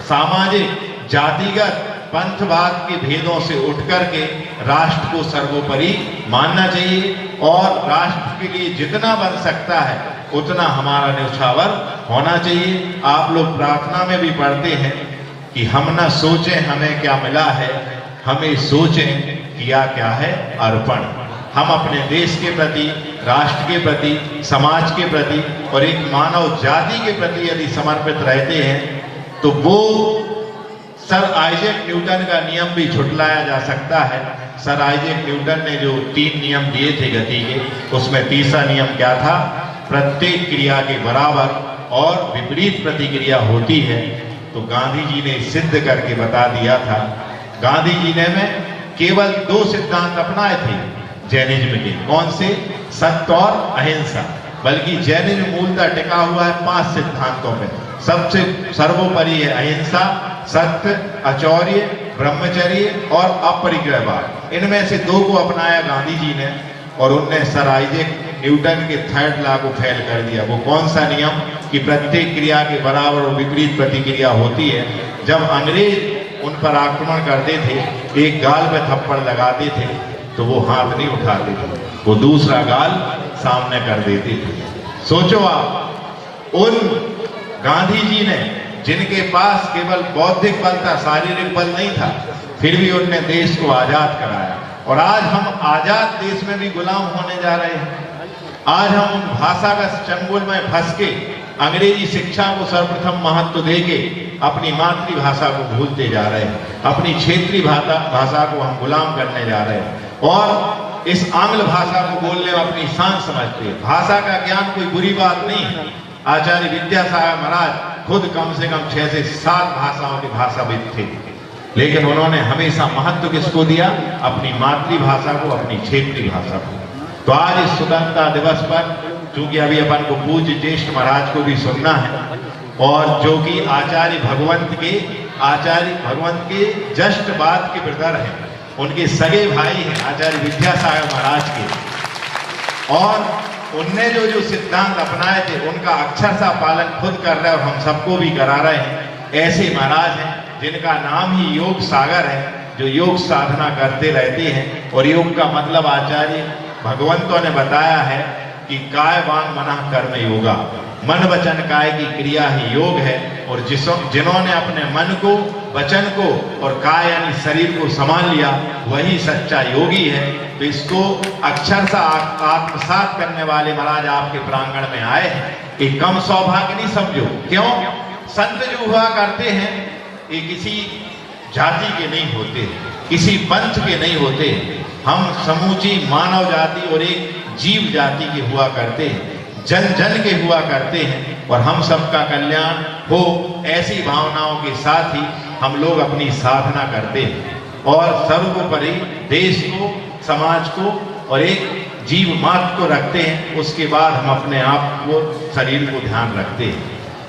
सामाजिक, जातिगत, पंथवाद के भेदों से उठकर के राष्ट्र को सर्वोपरि मानना चाहिए और राष्ट्र के लिए जितना बन सकता है उतना हमारा न्यौछावर होना चाहिए। आप लोग प्रार्थना में भी पढ़ते हैं कि हम ना सोचें हमें क्या मिला है, हमें सोचें किया क्या है अर्पण। हम अपने देश के प्रति, राष्ट्र के प्रति, समाज के प्रति और एक मानव जाति के प्रति यदि समर्पित रहते हैं तो वो सर आइजैक न्यूटन का नियम भी झुटलाया जा सकता है। सर आइजैक न्यूटन ने जो 3 नियम दिए थे गति के, उसमें तीसरा नियम क्या था? प्रत्येक क्रिया के बराबर और विपरीत प्रतिक्रिया होती है। तो गांधी जी ने सिद्ध करके बता दिया था। गांधी जी ने में केवल 2 सिद्धांत अपनाए थे जैनिज्म के। कौन से? सत्य और अहिंसा। बल्कि जैनिज्म मूलतः टिका हुआ है 5 सिद्धांतों पे। सबसे सर्वोपरि है अहिंसा, सत्य, अचौर्य, ब्रह्मचर्य और अपरिग्रहवाद। इनमें से 2 को अपनाया गांधी जी ने और उनने सर आइजैक न्यूटन के 3rd लॉ को फेल कर दिया। वो कौन सा नियम? कि प्रत्येक क्रिया के बराबर और विपरीत प्रतिक्रिया होती है। जब अंग्रेज उन पर आक्रमण करते थे, एक गाल पे थप्पड़ लगाते थे तो वो हाथ नहीं उठाते थे, वो दूसरा गाल सामने कर देते थे। सोचो आप, उन गांधी जी ने जिनके पास केवल बौद्धिक बल था, शारीरिक बल नहीं था, फिर भी उनने देश को आजाद कराया। और आज हम आजाद देश में भी गुलाम होने जा रहे हैं। आज हम उन भाषा का चंगुल में फंस के अंग्रेजी शिक्षा को सर्वप्रथम महत्व देके अपनी मातृभाषा को भूलते जा रहे हैं। अपनी क्षेत्रीय भाषा को हम गुलाम करने जा रहे हैं और इस आंग्ल भाषा को बोलने में अपनी शान समझते हैं। भाषा का ज्ञान कोई बुरी बात नहीं है। आचार्य विद्यासागर महाराज खुद कम से कम 6 से 7 भाषाओं के भाषाविद थे, लेकिन उन्होंने हमेशा महत्व किसको दिया? अपनी मातृभाषा को, अपनी क्षेत्रीय भाषा को। तो आज इस स्वतंत्रता दिवस पर, चूंकि अभी अपन को पूज्य ज्येष्ठ महाराज को भी सुनना है और जो कि आचार्य भगवंत के जस्ट बाद के ब्रदर हैं, उनके सगे भाई हैं आचार्य विद्यासागर महाराज के, और उनने जो सिद्धांत अपनाए थे उनका अक्षरशः पालन खुद कर रहे हैं और हम सबको भी करा रहे हैं। ऐसे महाराज हैं जिनका नाम ही योग सागर है, जो योग साधना करते रहते हैं। और योग का मतलब आचार्य भगवंतों ने बताया है कि काय वांग मनः कर्म योगा, मन वचन काय की क्रिया ही योग है। और जिन्होंने अपने मन को, वचन को और काय यानी शरीर को संभाल लिया, वही सच्चा योगी है। तो इसको अक्षरशः आत्मसात करने वाले महाराज आपके प्रांगण में आए हैं। ये कम सौभाग्य नहीं समझो। क्यों? संत जो हुआ करते हैं ये किसी जाति के नहीं होते, किसी पंथ के नहीं होते। हम समूची मानव जाति और एक जीव जाति के हुआ करते हैं, जन जन के हुआ करते हैं। और हम सबका कल्याण हो, ऐसी भावनाओं के साथ ही हम लोग अपनी साधना करते हैं और सर्वोपरि देश को, समाज को और एक जीव मात्र को रखते हैं। उसके बाद हम अपने आप को, शरीर को ध्यान रखते हैं।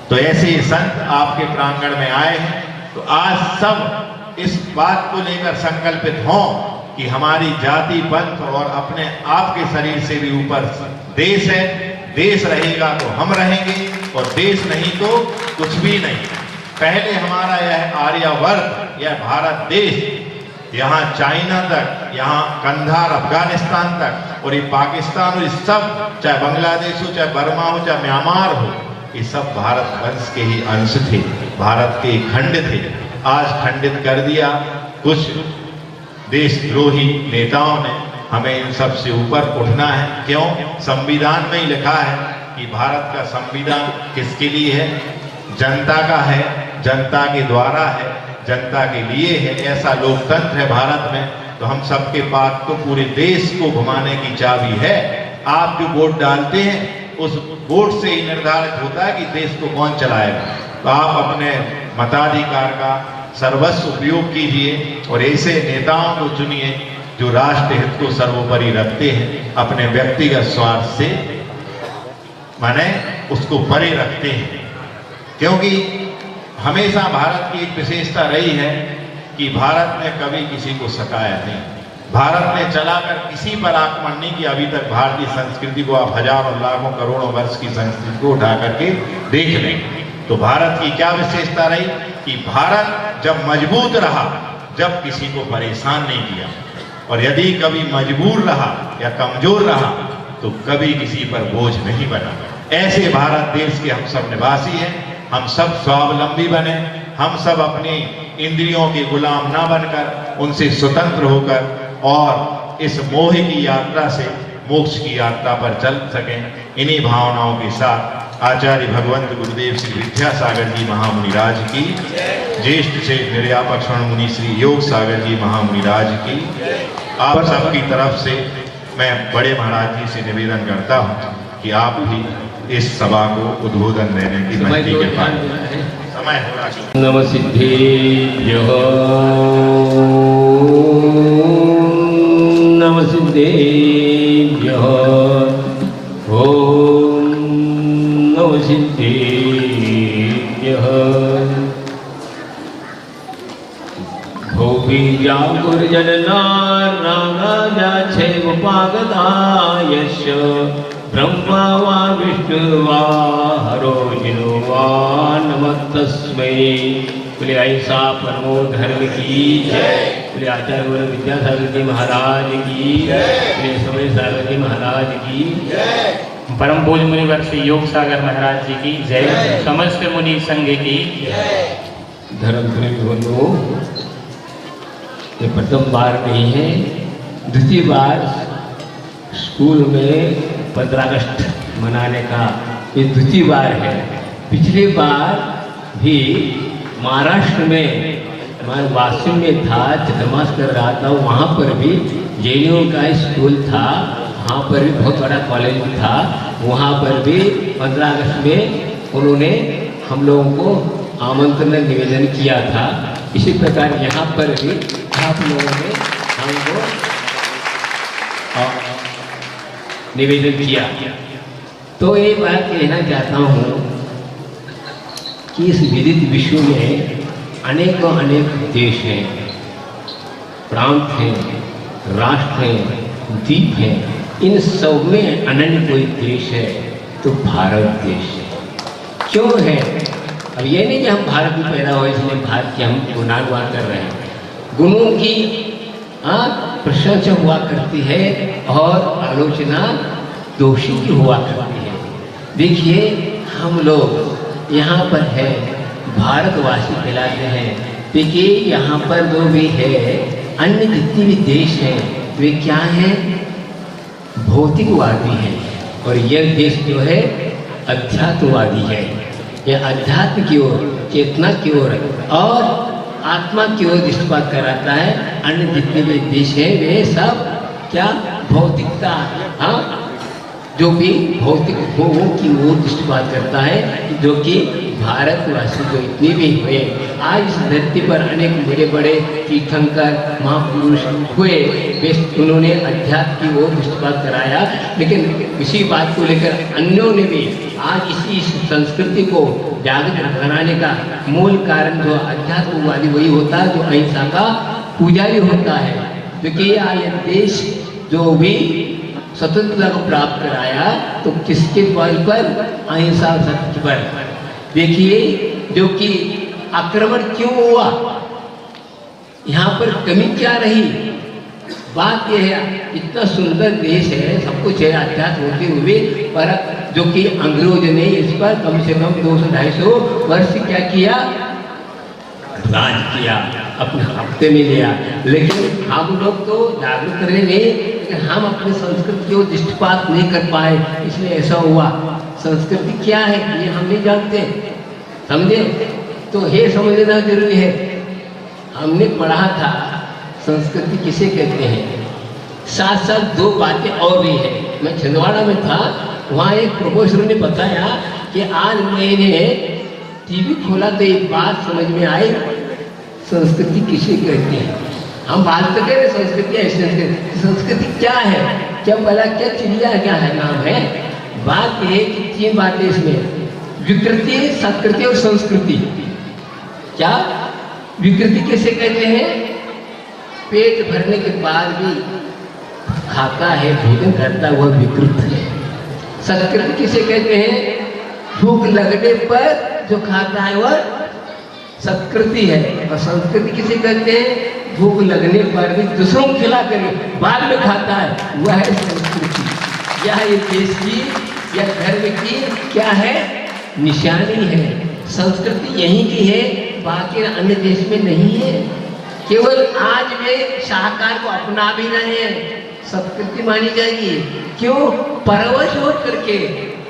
तो ऐसे ही संत आपके प्रांगण में आए हैं। तो आज सब इस बात को लेकर संकल्पित हों कि हमारी जाति, पंथ और अपने आप के शरीर से भी ऊपर देश है। देश रहेगा तो हम रहेंगे और देश नहीं तो कुछ भी नहीं। पहले हमारा यह आर्यावर्त, यह भारत देश, यहाँ चाइना तक, यहाँ कंधार अफगानिस्तान तक और ये पाकिस्तान और ये सब, चाहे बांग्लादेश हो, चाहे बर्मा हो, चाहे म्यांमार हो, ये सब भारत वंश के ही अंश थे, भारत के खंड थे। आज खंडित कर दिया कुछ देशद्रोही नेताओं ने। हमें इन सब से ऊपर उठना है। क्यों? संविधान में ही लिखा है कि भारत का संविधान किसके लिए है? जनता का है, जनता के द्वारा है, जनता के लिए है। ऐसा लोकतंत्र है भारत में। तो हम सबके पास तो पूरे देश को घुमाने की चाबी है। आप जो वोट डालते हैं उस वोट से ही निर्धारित होता है कि देश को कौन चलाएगा। तो आप अपने मताधिकार का सर्वस्व उपयोग कीजिए और ऐसे नेताओं को चुनिए जो राष्ट्र हित को सर्वोपरि रखते हैं, अपने व्यक्तिगत स्वार्थ से माने उसको परे रखते हैं। क्योंकि हमेशा भारत की एक विशेषता रही है कि भारत ने कभी किसी को सताया नहीं। भारत ने चलाकर किसी पर आक्रमण नहीं किया। अभी तक भारतीय संस्कृति को आप हजारों, लाखों, करोड़ों वर्ष की संस्कृति को उठा करके देख लें तो भारत की क्या विशेषता रही कि भारत जब मजबूत रहा, जब किसी को परेशान नहीं किया, और यदि कभी मजबूर रहा या कमजोर रहा तो कभी किसी पर बोझ नहीं बना। ऐसे भारत देश के हम सब निवासी हैं। हम सब स्वावलंबी बने, हम सब अपनी इंद्रियों के गुलाम ना बनकर उनसे स्वतंत्र होकर और इस मोह की यात्रा से मोक्ष की यात्रा पर चल सकें। इन्हीं भावनाओं के साथ आचार्य भगवंत गुरुदेव श्री विद्यासागर जी महामुनिराज की, ज्येष्ठ से निर्यापक स्वर्ण मुनि श्री योग सागर जी महामुनिराज की, आप सबकी तरफ से मैं बड़े महाराज जी से निवेदन करता हूँ कि आप भी इस सभा को उद्बोधन देने की विनती के बाद समय हो रहा। नमः सिद्धेभ्यः, नमः सिद्धेभ्यः, ओम नमः सिद्धेभ्यः। भोभिजागुर्जननारागाजाच्छैवपागदायस्य ब्रह्मा वा विष्णु वा हरो जिनो वा नमस्तस्मै। बोले ऐसा परमो धर्म की जय। बोले आचार्य गुरु विद्यासागर जी महाराज की जय। बोले समय सागर जी महाराज की जय। परम पूज्य मुनिवर श्री योग सागर महाराज जी की जय। समस्त मुनि संघ की जय। धर्म प्रेमी बंधुओं, ये प्रथम बार नहीं है, दूसरी बार स्कूल में 15 अगस्त मनाने का ये दूसरी बार है। पिछली बार भी महाराष्ट्र में मैं वाशिम में था, चतुर्मास कर रहा था। वहाँ पर भी जैनियों का स्कूल था, वहाँ पर भी बहुत बड़ा कॉलेज था। वहाँ पर भी 15 अगस्त में उन्होंने हम लोगों को आमंत्रण निवेदन किया था। इसी प्रकार यहाँ पर भी आप लोगों ने हमको निवेदन किया। तो ये बात कहना चाहता हूँ कि इस विदित विश्व में अनेकों अनेक देश हैं, प्रांत हैं, राष्ट्र हैं, द्वीप हैं। इन सब में अनन्य कोई देश है तो भारत देश है। क्यों है? अब ये नहीं कि हम भारत में पैदा हुए इसलिए भारत की हम गुणानुवाद कर रहे हैं। गुणों की प्रशंसा हुआ करती है और आलोचना दोषी की हुआ करती है। देखिए हम लोग यहाँ पर है, भारतवासी कहलाते हैं। देखिए यहाँ पर जो भी है, अन्य जितने भी देश हैं वे क्या हैं? भौतिकवादी हैं। और यह देश जो है अध्यात्मवादी है। यह अध्यात्म की ओर, चेतना की ओर और आत्मा की ओर दृष्टिपात कराता है। अन्य जितने भी देश हैं वे सब क्या? भौतिकता, हाँ, जो भी भौतिक भोगों की ओर दृष्टिपात करता है। जो कि भारतवासी जो इतने भी हुए, आज इस धरती पर अनेक बड़े बड़े तीर्थंकर महापुरुष हुए, वे उन्होंने अध्यात्म की ओर दृष्टिपात कराया। लेकिन इसी बात को लेकर अन्यों ने भी आज इसी संस्कृति को जागृत बनाने का मूल कारण जो अध्यात्मवादी वही होता है जो अहिंसा का पुजारी होता है। क्योंकि यह देश जो भी स्वतंत्रता को प्राप्त कराया तो किसके बल पर? अहिंसा सत्य पर। देखिए जो कि आक्रमण क्यों हुआ, यहाँ पर कमी क्या रही? बात यह है, इतना सुंदर देश है, सब कुछ है अध्यात्म होते हुए, पर जो कि अंग्रेजों ने इस पर कम से कम 200-250 वर्ष क्या किया? राज किया, अपने हफ्ते में लिया। लेकिन हम लोग तो जागरूक करने नहीं, लेकिन हम अपनी संस्कृति को दृष्टिपात नहीं कर पाए, इसलिए ऐसा हुआ। संस्कृति क्या है ये हम नहीं जानते, समझे? तो ये समझना जरूरी है। हमने पढ़ा था संस्कृति किसे कहते हैं। साथ साथ दो बातें और भी है। मैं छिंदवाड़ा में था, वहाँ एक प्रोफेसर ने बताया कि आज मैंने टीवी खोला तो एक बात समझ में आई, संस्कृति किसे कहते हैं। हम बात तो कह रहे संस्कृति ऐसे, संस्कृति क्या है? क्या बोला, क्या चिड़िया क्या है नाम है? बात यह है कि 3 बातें इसमें, विकृति, संस्कृति और संस्कृति। क्या विकृति किसे कहते हैं? पेट भरने के बाद भी खाता है, भोजन करता है, वह विकृत है। संस्कृति किसे कहते हैं? भूख लगने पर जो खाता है वह संस्कृति है। और संस्कृति किसे कहते हैं? भूख लगने पर भी दूसरों को खिला कर बाद में खाता है, वह है संस्कृति। यह एक देश की या धर्म की क्या है? निशानी है। संस्कृति यहीं की है, बाकी अन्य देश में नहीं है। केवल आज वे शाकाहार को अपना भी रहे हैं, संस्कृति मानी जाएगी। क्यों? परवश हो करके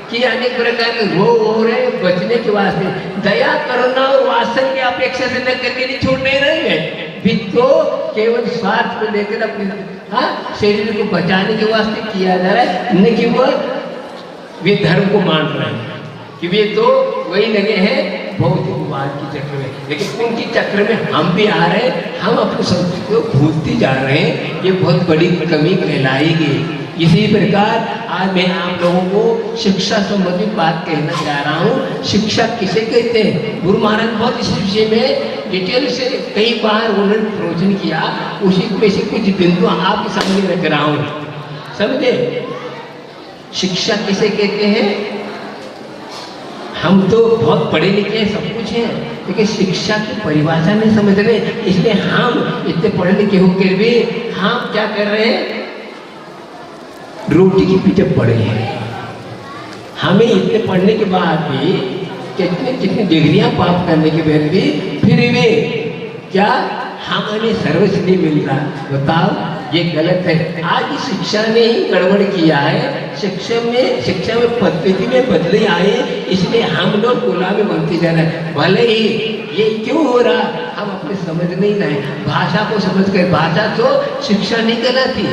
कि अनेक प्रकार के रोग हो रहे, बचने के वास्ते दया, करुणा और वात्सल्य की अपेक्षा से न करके नहीं छूट नहीं रहे हैं। भी तो केवल स्वार्थ को लेकर अपने शरीर को बचाने के वास्ते किया जा रहा है, न कि वे धर्म को मान रहे हैं कि वे तो वही लगे हैं भौतिकवाद के चक्र में। लेकिन उनके चक्र में हम भी आ रहे हैं, हम अपनी संस्कृति को भूलते जा रहे हैं। ये बहुत बड़ी कमी कहलाएगी। इसी प्रकार आज मैं आप लोगों को शिक्षा संबंधित बात कहना चाह रहा हूँ। शिक्षा किसे कहते हैं? गुरु महाराज बहुत इस विषय में डिटेल से कई बार उन्होंने प्रवचन किया, उसी में से कुछ बिंदु आपके सामने रख रहा हूँ, समझे? शिक्षा किसे कहते हैं? हम तो बहुत पढ़े लिखे हैं, सब कुछ है, लेकिन शिक्षा की परिभाषा नहीं समझ रहे। इसलिए हम इतने पढ़े लिखे होकर भी हम क्या कर रहे हैं? रोटी के पीछे पड़े हैं। हमें इतने पढ़ने के बाद भी, कितने कितनी डिग्रियां प्राप्त करने के बाद भी फिर भी क्या हमें सर्विस नहीं मिल रहा? बताओ, ये गलत है। आज की शिक्षा ने ही गड़बड़ किया है। शिक्षा में पद्धति में बदली आई, इसलिए हम लोग गुलामी बनते जा रहे हैं। भले ही ये क्यों हो रहा, हम अपने समझ नहीं रहे। भाषा को समझ कर, भाषा तो शिक्षा नहीं कहलाती।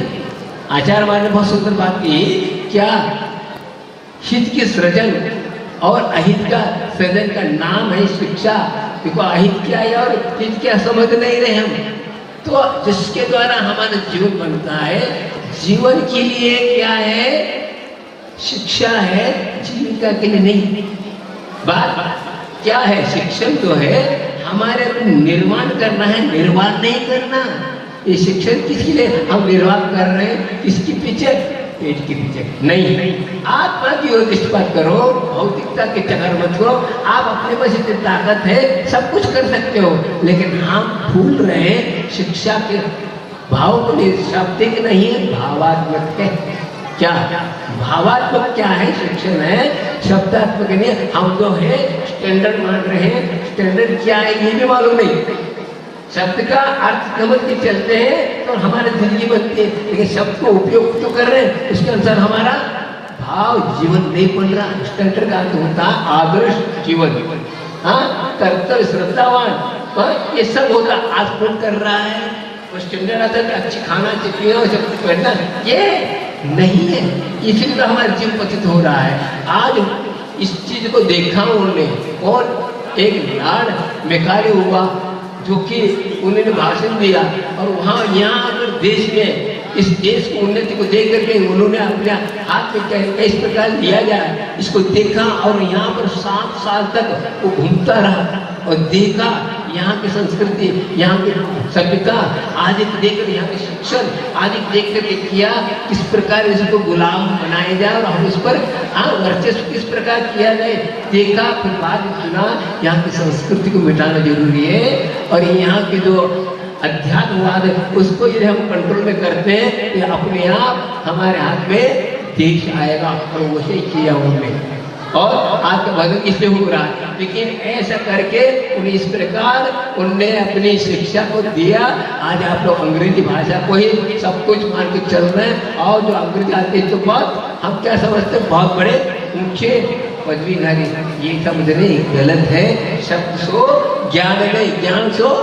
आचार्य ने बहुत सुंदर बात की, क्या हित के सृजन और अहित का सृजन का नाम है शिक्षा। देखो अहित क्या है और हित क्या समझ नहीं रहे हम। तो जिसके द्वारा हमारा जीवन बनता है, जीवन के लिए क्या है? शिक्षा है, जीविका के लिए नहीं। बात क्या है? शिक्षण जो है हमारे निर्माण करना है, निर्वाह नहीं करना। ये शिक्षण किसके लिए हम निर्वाह कर रहे हैं? किसके पीछे? पेट के पीछे नहीं। आत्मा की ओर दृष्टिपात करो, भौतिकता के चक्कर मत करो। आप अपने पास इतनी ताकत है, सब कुछ कर सकते हो, लेकिन हम भूल रहे हैं शिक्षा के भाव को। शाब्दिक नहीं है, भावात्मक है। क्या भावात्मक क्या है? शिक्षण है, शब्दात्मक नहीं है। हम जो है स्टैंडर्ड मान रहे हैं, स्टैंडर्ड क्या है ये भी मालूम नहीं। शब्द का अर्थ समझ के चलते हैं तो हमारी जिंदगी बनती है, लेकिन शब्द को उपयोग तो कर रहे हैं, उसके अनुसार हमारा भाव जीवन नहीं बन रहा। स्टैंडर्ड का अर्थ होता है आदर्श जीवन, हाँ, कर्तव्य, श्रद्धावान, ये सब होता। आज कौन कर रहा है? वो स्टैंडर्ड आता है अच्छी खाना, अच्छी पीना, सब कुछ पहनना, ये नहीं है। इसीलिए तो हमारा जीवन पतित हो रहा है। आज इस चीज को देखा उन्होंने, और एक लाड़ मेकारी हुआ जो कि उन्होंने भाषण दिया, और वहाँ यहाँ अगर देश में इस देश की उन्नति को देख करके उन्होंने अपने हाथ में किस प्रकार लिया जाए इसको देखा, और यहाँ पर 7 साल तक वो घूमता रहा और देखा यहाँ की संस्कृति, यहाँ की सभ्यता, आज एक देखकर यहाँ के शिक्षण, आज एक देख करके किया किस प्रकार इसको गुलाम बनाया जाए और हम इस पर वर्चस्व किस प्रकार किया जाए देखा। फिर बाद में सुना यहाँ की संस्कृति को मिटाना जरूरी है, और यहाँ के जो अध्यात्मवाद है उसको यदि हम कंट्रोल में करते हैं तो अपने आप हमारे हाथ में देश आएगा, और वैसे किया उन्होंने। और आज का भजन इससे हो रहा है, लेकिन ऐसा करके उन्हें इस प्रकार उनने अपनी शिक्षा को दिया। आज आप लोग अंग्रेजी भाषा को ही सब कुछ मान के चल रहे हैं, और जो अंग्रेजी आती है तो बहुत हम क्या समझते हैं बहुत बड़े ऊंचे पदवीधारी, ये समझने गलत है। शब्द सो ज्ञान नहीं, ज्ञान सो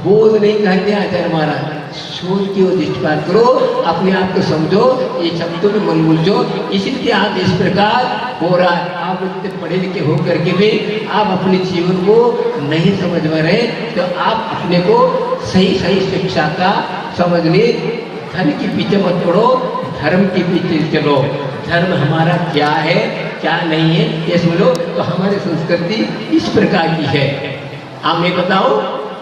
बोध नहीं कहते आचार्य महाराज। सोच की ओर दृष्टिपात करो, अपने आप को समझो, ये शब्दों में मन मुलझो। इसीलिए आप इस प्रकार हो रहा है। आप इतने पढ़े लिखे हो करके भी आप अपने जीवन को नहीं समझ पा रहे, तो आप अपने को सही सही शिक्षा का समझने, धन के पीछे मत पड़ो, धर्म के पीछे चलो। धर्म हमारा क्या है क्या नहीं है ये समझो, तो हमारी संस्कृति इस प्रकार की है। आप मैं बताओ,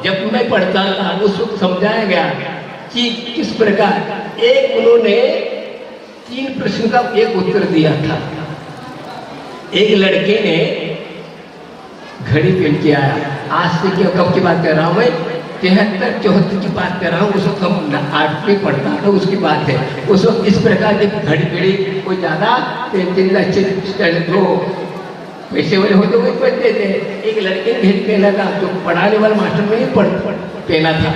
जब मैं पढ़ता था उस वक्त समझाया गया कि किस प्रकार एक उन्होंने 3 प्रश्न का एक उत्तर दिया था। एक लड़के ने घड़ी पहन के आया, आज से क्या कब की बात कर रहा हूँ मैं, 73-74 की बात कर रहा हूँ। उस वक्त हम 8वीं पढ़ता था, उसकी बात है। उस वक्त इस प्रकार की घड़ी पहनी, कोई ज्यादा पेंसिल अच्छे पैसे वाले होते हुए पढ़ते थे। एक लड़के ने घड़ी पहना था, जो पढ़ाने वाला मास्टर में पहना था।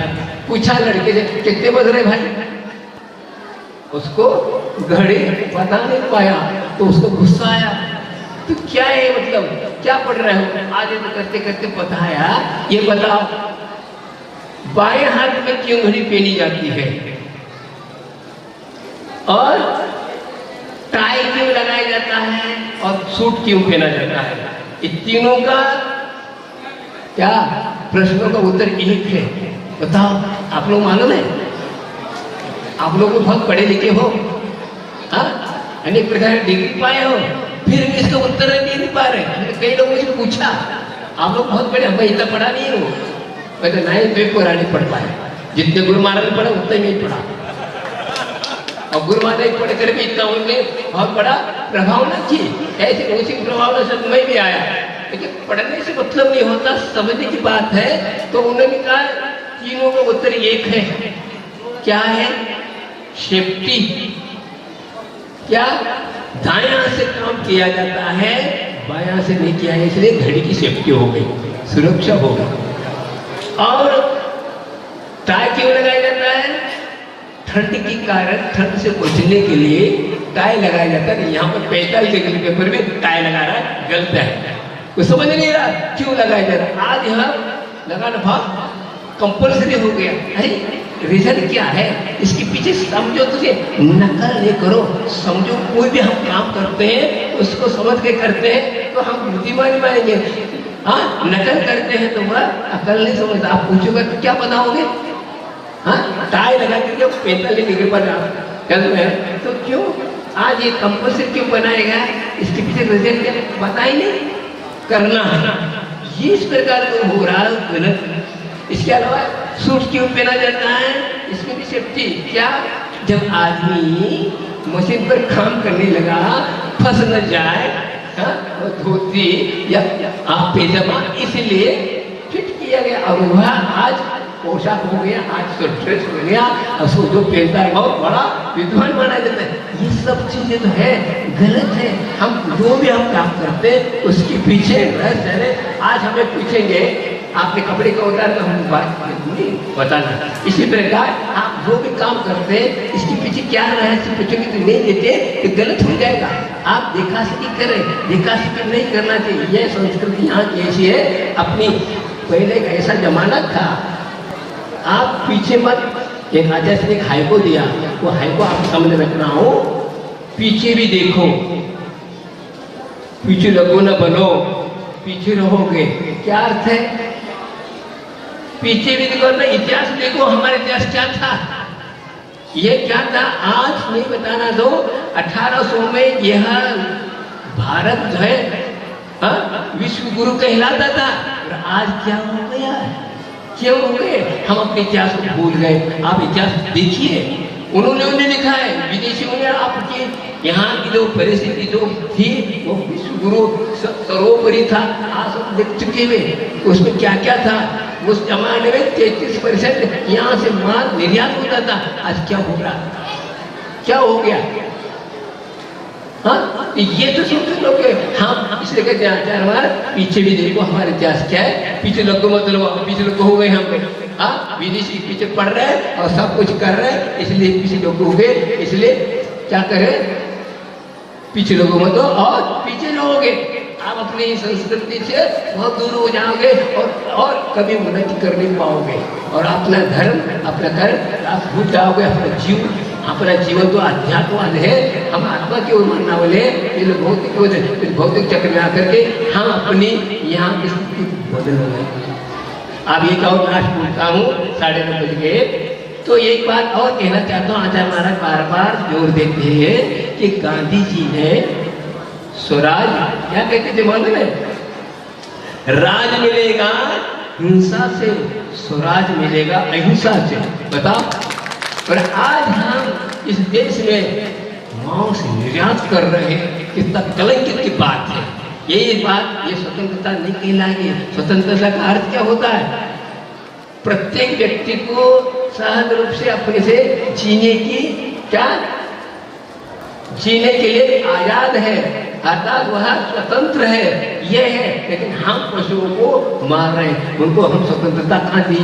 पूछा लड़के से कितने बज रहे भाई, उसको घड़ी पता नहीं पाया, तो उसको गुस्सा आया। तो क्या है मतलब क्या पढ़ रहे हो? आज तो करते करते पता आया, ये बताओ बाएं हाथ में क्यों घड़ी पहनी जाती है, और टाई क्यों लगाया जाता है, और सूट क्यों पहना जाता है? इन तीनों का क्या प्रश्नों का उत्तर एक है। बताओ, आप लोग मालूम है? आप लोग बहुत पढ़े लिखे हो, अनेक प्रकार की डिग्री पाए हो, फिर भी इसका उत्तर नहीं पा रहे। कई लोगों से पूछा, आप लोग बहुत बड़े, मैं इतना पढ़ा नहीं हूँ। मैं तो नहीं तो पुरानी पढ़ पाए, जितने गुरु महाराज पढ़ा उतना ही नहीं पढ़ा, और गुरु महाराज पढ़ कर भी इतना उनमें बहुत बड़ा प्रभाव न किए। ऐसे उसी प्रभाव से मैं भी आया, लेकिन पढ़ने से मतलब नहीं होता, समझने की बात है। तो उन्होंने कहा तीनों का उत्तर एक है। क्या है? सेफ्टी। क्या दायां से काम किया जाता है, बायां से नहीं किया है, इसलिए घड़ी की सेफ्टी हो गई, सुरक्षा हो गई। और टाई क्यों लगाया जाता है? ठंड के कारण, ठंड से बचने के लिए टाई लगाया जाता है। यहाँ पर 45 डिग्री पेपर में टाई लगा रहा है, गलत है, वो समझ नहीं रहा क्यों लगाया जा रहा है। आज यहाँ लगाना बहुत कंपल्सरी हो गया है। रीजन क्या है इसके पीछे समझो, तुझे नकल नहीं करो, समझो। कोई भी हम काम करते हैं उसको समझ के करते हैं तो हम बुद्धिमान बनेंगे। हाँ, नकल करते हैं तो वह अकल नहीं समझता। आप पूछोगे तो क्या बताओगे? हाँ, टाई लगा करके 45 डिग्री पर है तो क्यों आज ये कंपल्सरी क्यों बनाएगा? इसके पीछे रीजन क्या बता ही नहीं, करना ये इस प्रकार का हो रहा है गलत। इसके अलावा सूट क्यों पहना जाता है? इसमें भी सेफ्टी। क्या? जब आदमी मशीन पर काम करने लगा, फंस न जाए, धोती या पैजामा, इसलिए फिट किया गया। और वह आज पोशाक हो गया, आज तो ड्रेस हो गया, अब सो जो पहनता है बहुत बड़ा विद्वान माना जाता है। ये सब चीजें तो है, गलत है। हम जो भी हम काम करते हैं उसके पीछे रहस्य है। आज हमें पूछेंगे आपने कपड़े का उतार तो हम बात नहीं बताना। इसी प्रकार आप जो भी काम करते हैं इसके पीछे क्या रहस्य पूछेंगे तो नहीं देते तो गलत हो जाएगा। आप देखा सकी करें, देखा सकी नहीं करना चाहिए। यह संस्कृति यहाँ की ऐसी है अपनी। पहले का ऐसा जमाना था, आप पीछे मत। एक आचार्य ने एक हाइको दिया, वो हाइको आप सामने रख रहा हूँ, पीछे भी देखो, पीछे लगो न बनो, पीछे रहोगे। क्या अर्थ है? पीछे भी देखो ना, इतिहास देखो, हमारा इतिहास क्या था, ये क्या था आज नहीं बताना दो। 1800 में यह भारत जो है विश्व गुरु कहलाता था, और आज क्या हो गया, क्यों हो गए? हम अपने इतिहास को भूल गए। आप इतिहास देखिए, उन्होंने लिखा है, विदेशियों ने आपके यहाँ की जो परिस्थिति जो थी वो विश्व गुरु सर्वोपरि था, आज सब देख चुके हुए। उसमें क्या क्या था? उस जमाने में 33% यहाँ से माल निर्यात होता था। आज क्या हो रहा, क्या हो गया? हाँ, ये तो सोच लो कि हम इसलिए कहते हैं हमारा पीछे भी देखो, हमारा इतिहास क्या है। पीछे लगो मतलब पीछे लोग हो गए हम। हाँ, विदेशी पीछे पढ़ रहे हैं और सब कुछ कर रहे हैं, इसलिए पीछे लोग हो गए। इसलिए क्या करें? पीछे लोगों मत और पीछे रहोगे, आप अपनी संस्कृति से बहुत दूर हो जाओगे और कभी उन्नति कर नहीं पाओगे। और अपना धर्म, अपना कर्म आप भूल जाओगे। अपना जीवन तो अध्यात्मवाद है, हम आत्मा की ओर मानना वाले। ये लोग भौतिक चक्र में आकर के हम अपनी यहाँ की स्थिति बदल गए। अब ये क्या लास्ट बोलता हूँ, 9:30 बज गए। तो एक बात और कहना चाहता हूँ, आचार्य महाराज बार बार जोर देते हैं कि गांधी जी ने स्वराज क्या कहते थे मालूम है? राज मिलेगा हिंसा से, स्वराज मिलेगा अहिंसा से। बताओ। और आज हम इस देश में मांस निर्यात कर रहे हैं, कितना कलंकित की बात है। यही बात, ये स्वतंत्रता नहीं कहलाएगी। स्वतंत्रता का अर्थ क्या होता है? प्रत्येक व्यक्ति को सहज रूप से अपने से जीने की जीने के लिए आजाद है, अर्थात वह स्वतंत्र है, यह है। लेकिन हम पशुओं को मार रहे हैं, उनको हम स्वतंत्रता कहाँ दी?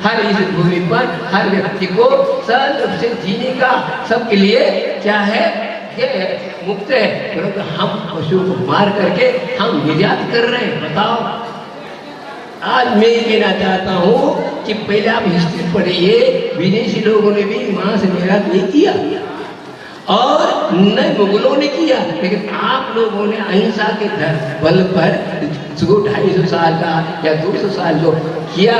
हर इस भूमि पर हर व्यक्ति को सहज रूप से जीने का सबके लिए क्या है? ये मुक्त है। परंतु हम पशुओं को मार करके हम निर्यात कर रहे हैं। बताओ। आज मैं ये कहना चाहता हूँ कि पहले आप हिस्ट्री पढ़िए, विदेशी लोगों ने भी मांस निर्यात नहीं किया और न मुगलों ने किया, लेकिन आप लोगों ने अहिंसा के बल पर 250 साल का या 200 साल जो किया,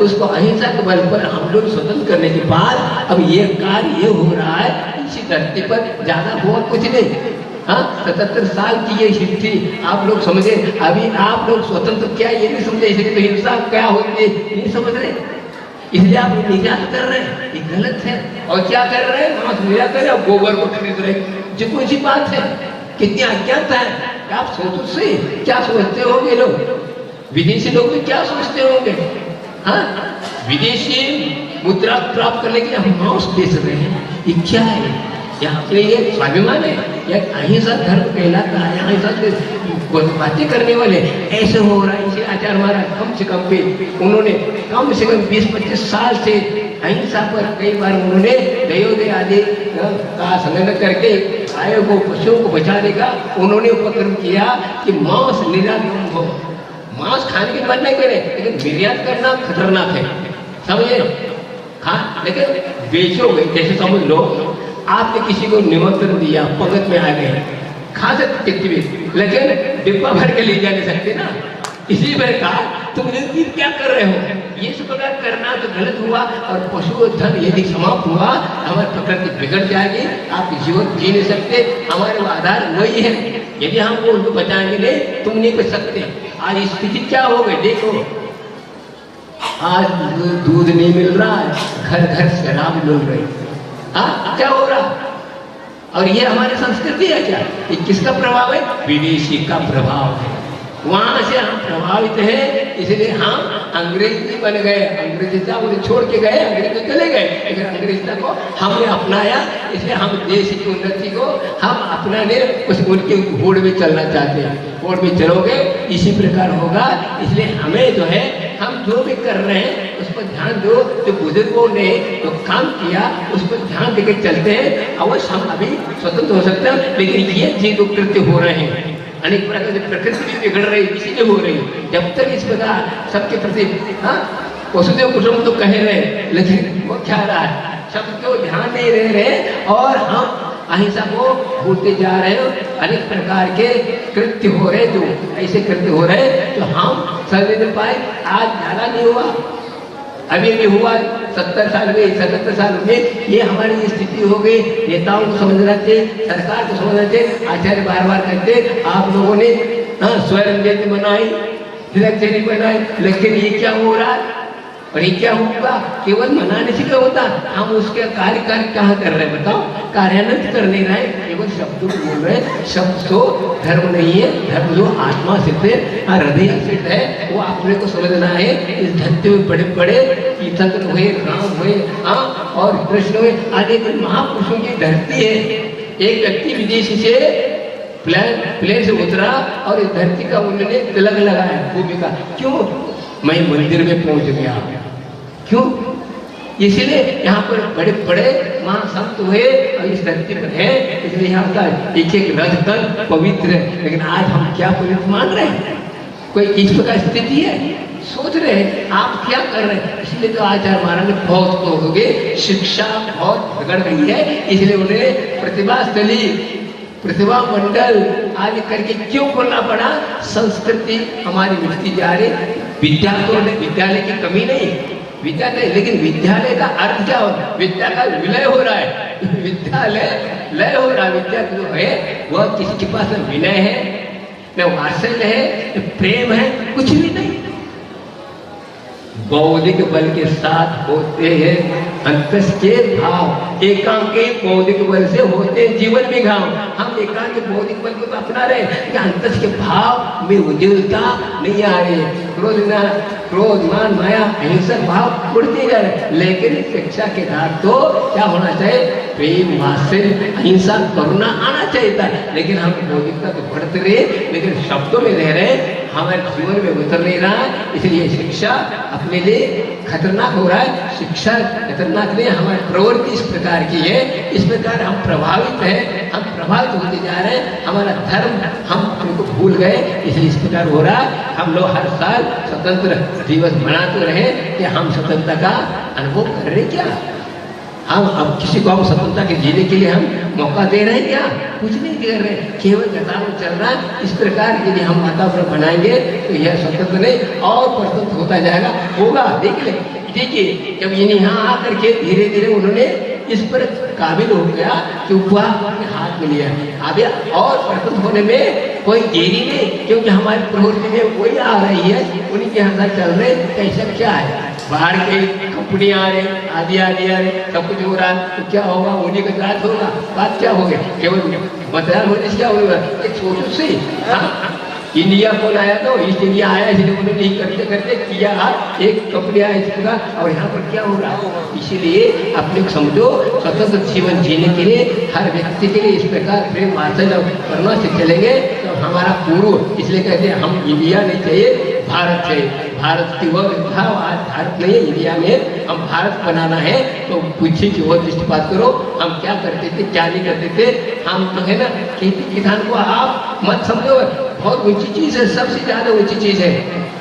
उसको अहिंसा के बल पर हम लोग स्वतंत्र करने के बाद अब ये कार्य ये हो रहा है इसी धरती पर। ज्यादा हुआ कुछ नहीं। हाँ, 77 साल की ये हिस्ट्री आप लोग समझे। अभी आप लोग स्वतंत्र क्या ये नहीं समझे, इसलिए तो हिंसा क्या होती है नहीं समझ रहे, इसलिए आप निर्यात कर रहे हैं। ये गलत है। और क्या कर रहे हैं? मांस निर्यात कर रहे हैं, गोबर को खरीद रहे हैं। जो कोई सी बात है, कितनी अज्ञानता है। आप सोचो से क्या सोचते होंगे लोग, विदेशी लोग भी क्या सोचते होंगे? हाँ, विदेशी मुद्रा प्राप्त करने के लिए हम मांस बेच रहे हैं, ये क्या है? यहाँ पे ये स्वाभिमान है या अहिंसा धर्म कहलाता है? अहिंसा से बातें करने वाले ऐसे हो रहा है। इसे आचार्य महाराज कम से कम पे उन्होंने कम से कम 20-25 साल से अहिंसा पर कई बार उन्होंने दयोदय आदि का संगठन करके आयोग को पशुओं को बचाने का उन्होंने उपक्रम किया कि मांस निर्यात हो। मांस खाने की मन नहीं करे, लेकिन निर्यात करना खतरनाक है, समझे? हाँ, लेकिन बेचोगे। जैसे समझ लो आपने किसी को निमंत्रण दिया, पंगत में आ गए, खा सकते थे, लेकिन डिब्बा भर के ले जा नहीं सकते ना। इसी प्रकार तुम क्या कर रहे हो? ये सब प्रकार करना तो गलत हुआ। और पशु धन यदि समाप्त हुआ, हमारी प्रकृति बिगड़ जाएगी, आप जीवन जी नहीं सकते। हमारे आधार वही है। यदि हम उनको बचाएंगे नहीं, तुम नहीं कर सकते। आज स्थिति क्या हो गई देखो, आज दूध नहीं मिल रहा है, घर घर शराब मिल रही। हाँ, क्या हो रहा? और ये हमारी संस्कृति है क्या? ये किसका प्रभाव है? विदेशी का प्रभाव है। वहां से हम प्रभावित हैं, इसलिए हम अंग्रेजी बन गए, अंग्रेजता उन्हें छोड़ के गए, अंग्रेज तो चले गए, लेकिन अंग्रेजता को हमने अपनाया। इसलिए हम देश की उन्नति को हम अपनाने उस उनके होड़ में चलना चाहते हैं। होड़ में चलोगे इसी प्रकार होगा। इसलिए हमें जो है हम जो भी कर रहे हैं उस पर ध्यान दो। जो बुजुर्गों ने जो काम किया उस पर ध्यान देकर चलते हैं, अवश्य हम अभी स्वतंत्र हो सकते हैं। लेकिन ये जीव कृत्य हो रहे हैं, अनेक प्रकार से प्रकृति भी बिगड़ रही, इसीलिए हो रही। जब तक इस प्रकार सबके प्रति वसुदेव कुटुंब तो कह रहे, लेकिन वो क्या रहा है, सबको ध्यान नहीं दे रहे और हम अहिंसा को भूलते जा रहे हो। अनेक प्रकार के कृत्य हो रहे, जो ऐसे कृत्य हो रहे तो हम समझ नहीं पाए। आज ज़्यादा नहीं हुआ, अभी भी हुआ 70 साल में, 77 साल में ये हमारी स्थिति हो गई। नेताओं को समझना चाहिए, सरकार को समझना चाहिए। आचार्य बार बार कहते आप लोगों ने स्वर्ण जयंती मनाई, तिलक बनाई, लेकिन ये क्या हो रहा है और ये क्या होगा? केवल मनाने से क्या होता, हम उसके कार्य कहाँ कर रहे हैं बताओ? कार्यान्वित कर नहीं रहे, केवल शब्दों को बोल रहे हैं। शब्द तो धर्म नहीं है, धर्म जो आत्मा से हृदय सिद्ध है वो अपने को समझना है। इस धरती में बड़े बड़े तीर्थंकर हुए, राम हुए और कृष्ण हुए, अनेक महापुरुषों की धरती है। एक व्यक्ति विदेशी से प्लेन से उतरा और इस धरती का उन्होंने तिलक लगाया भूमि का। क्यों? मैं मंदिर में पहुंच गया। क्यों? इसलिए यहाँ पर बड़े बड़े महासंत हुए और इस धरती पर है, इसलिए यहाँ का एक एक रजतन पवित्र है। लेकिन आज हम क्या पवित्र मान रहे हैं? कोई इस प्रकार स्थिति है, सोच रहे हैं आप क्या कर रहे हैं। इसलिए तो आचार्य महाराज ने बहुत हो गए, शिक्षा बहुत बिगड़ गई है। इसलिए उन्हें प्रतिभास्थली, प्रतिभा मंडल आदि करके क्यों बोलना पड़ा? संस्कृति हमारी मिटती जा रही। विद्या तो विद्यालय की कमी नहीं, विद्यालय, लेकिन विद्यालय का अर्थ क्या होगा? विद्या का विलय हो रहा है, विद्यालय लय हो रहा है। विद्या जो है वह किसी के पास न विनय है, न वात्सल्य है, न प्रेम है, कुछ भी नहीं। बौद्धिक बल के साथ होते हैं अंतस के भाव, एकांकिक बौद्धिक बल से होते हैं जीवन में घाव। हम एकांकिक बौद्धिक बल को तो अपना रहे हैं, अंतस के भाव में उज्ज्वलता नहीं आ रही है। क्रोध मान माया अहिंसक भाव उड़ते जा रहे। लेकिन शिक्षा के धार तो क्या होना चाहिए? प्रेम, वात्सल्य, अहिंसा, करुणा आना चाहिए था। लेकिन हम बौद्धिकता तो बढ़ते रहे, लेकिन शब्दों में रह रहे, हमारे जीवन में उतर नहीं रहा। इसलिए शिक्षा अपने लिए खतरनाक हो रहा है। शिक्षा खतरनाक नहीं, हमारी प्रवृत्ति इस प्रकार की है, इस प्रकार हम प्रभावित हैं, हम प्रभावित होते जा रहे हैं। हमारा धर्म हम उनको भूल गए, इसलिए इस प्रकार हो रहा है। हम लोग हर साल स्वतंत्र दिवस मनाते रहे कि हम स्वतंत्रता का अनुभव कर रहे क्या? हम अब किसी को हम स्वतंत्रता के जीने के लिए हम मौका दे रहे हैं क्या? कुछ नहीं दे रहे, केवल गतार चल रहा है। इस प्रकार यदि हम वातावरण बनाएंगे तो यह स्वतंत्र नहीं और परतंत्र होता जाएगा, होगा। देखिए जब ये यहाँ आकर के धीरे धीरे उन्होंने इस पर काबिल हो गया कि उपवास अपने हाथ में लिया। अभी और परतंत्र होने में कोई देरी नहीं, क्योंकि हमारी प्रवृत्ति में वही आ रही है, उन्हीं के हाथ चल रहे। कैसा क्या है? बाहर के कंपनी आ रहे, आदि आ रहे, सब कुछ हो रहा है, तो क्या होगा? उन्हीं का राज होगा। बात क्या होगी? केवल मतदान होने से क्या होगा? एक सोचो से इंडिया कौन आया? तो ईस्ट इंडिया आया, इसलिए उन्होंने नहीं करते करते किया, एक कंपनी आया इसका, और यहाँ पर क्या हो रहा है? इसीलिए अपने समझो, स्वतंत्र जीवन जीने के लिए हर व्यक्ति के लिए इस प्रकार प्रेम वात्सल्य करना से चलेंगे तो हमारा पूर्व, इसलिए कहते हैं हम इंडिया नहीं चाहिए, भारत चाहिए। भारत की वह था, आज भारत नहीं है, इंडिया में हम भारत बनाना है। तो पीछे की ओर दृष्टिपात करो, हम क्या करते थे, क्या नहीं करते थे। हम तो है ना, खेती किसान को आप मत समझो, बहुत ऊंची चीज है, सबसे ज्यादा ऊंची चीज है।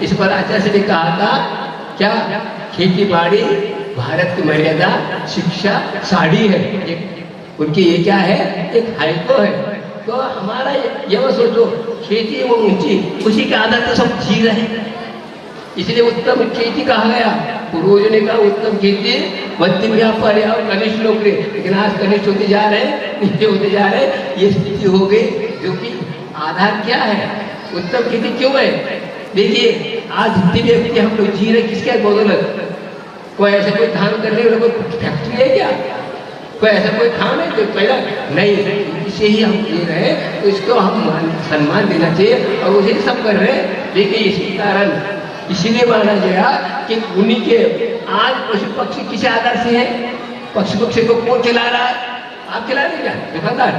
इस पर आचार्य ने कहा था क्या? खेती बाड़ी भारत की मर्यादा, शिक्षा साड़ी है। उनकी ये क्या है? एक हाइको है। तो हमारा ये सोचो, खेती वो ऊंची, उसी के आधार पर सब जी रहे हैं। इसलिए उत्तम खेती कहा गया। पूर्वजों ने कहा उत्तम खेती मध्यम व्यापार और कनिष्ठ नौकरी, लेकिन आज कनिष्ठ होते जा रहे हैं, नीचे होते जा रहे हैं। ये स्थिति हो गई, जो कि आधार क्या है? उत्तम खेती क्यों है? देखिए आज जितने व्यक्ति हम लोग जी रहे, किसके बदौलत? कोई ऐसा कोई धान करने वाला कोई फैक्ट्री है क्या? कोई ऐसा कोई काम है जो पहला नहीं, इसे ही हम जी रहे हैं, तो इसको हम सम्मान देना चाहिए और उसे सब कर रहे हैं। देखिए इसी कारण इसीलिए माना गया कि उन्हीं के आज पशु पक्षी किस आधार से है? पक्षी पक्षी को कौन खिला रहा है? आप खिला रहे क्या? दुकानदार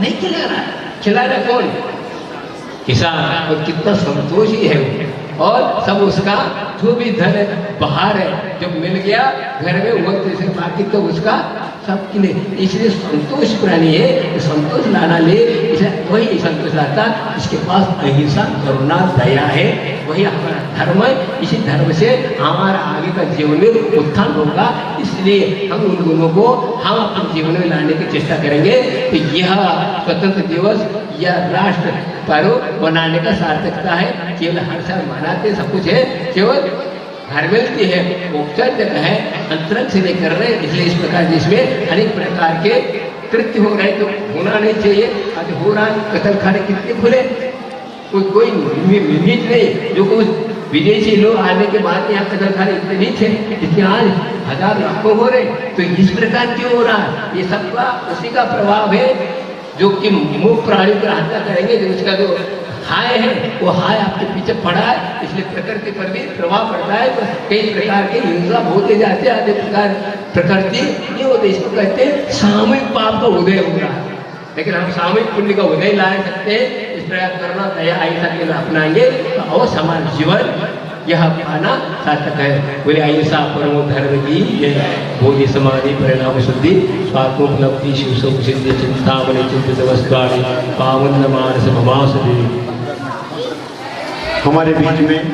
नहीं खिला रहा है। खिला रहा कौन? किसान। और कितना संतोषी है वो। और सब उसका जो भी धन है बाहर है, जब मिल गया घर में उमंग से बाकी तो उसका सबके लिए, इसलिए संतोष प्राणी है। संतोष लाना ले, इसलिए वही संतोष लाता इसके पास अहिंसा करुणा दया है, वही हमारा धर्म है। इसी धर्म से हमारा आगे का जीवन में उत्थान होगा। इसलिए हम उन गुणों को हम अपने जीवन में लाने की चेष्टा करेंगे। तो यह स्वतंत्र दिवस या राष्ट्र पर्व मनाने का सार्थकता है। केवल हर साल मनाते सब कुछ है, केवल घर मिलती है, औपचारिक है, अंतरंग से नहीं कर रहे। इसलिए इस प्रकार जिसमें अनेक प्रकार के कृत्य हो रहे तो होना नहीं चाहिए। आज हो रहा है, कतल खाने कितने खुले, कोई नीच नहीं। जो कुछ विदेशी लोग आने के बाद यहाँ कतल खाने इतने नहीं थे, जितने आज हजार लाखों हो रहे। तो इस प्रकार क्यों हो रहा है? ये सबका उसी का प्रभाव है जो कि मुख प्राणी पर हत्या करेंगे, जो उसका जो हाय है वो हाय आपके पीछे पड़ा है। इसलिए प्रकृति पर भी प्रभाव पड़ता है। तो कई प्रकार के हिंसा होते जाते हैं। आधे प्रकार प्रकृति ये होते, इसको कहते हैं सामूहिक पाप का उदय हो रहा है। लेकिन हम सामूहिक पुण्य का उदय ला सकते हैं। इस प्रकार करना दया अहिंसा के लिए अपनाएंगे तो अवश्य हमारा जीवन यह पाना सार्थक है। बोले अहिंसा परमो धर्म की जय। बोधि समाधि परिणाम शुद्धि स्वात्मोपलब्धि शिव सुख सिद्धि चिंतामणि चिंतित वस्त्राणि पावन मानस भवास देवी। हमारे बीच में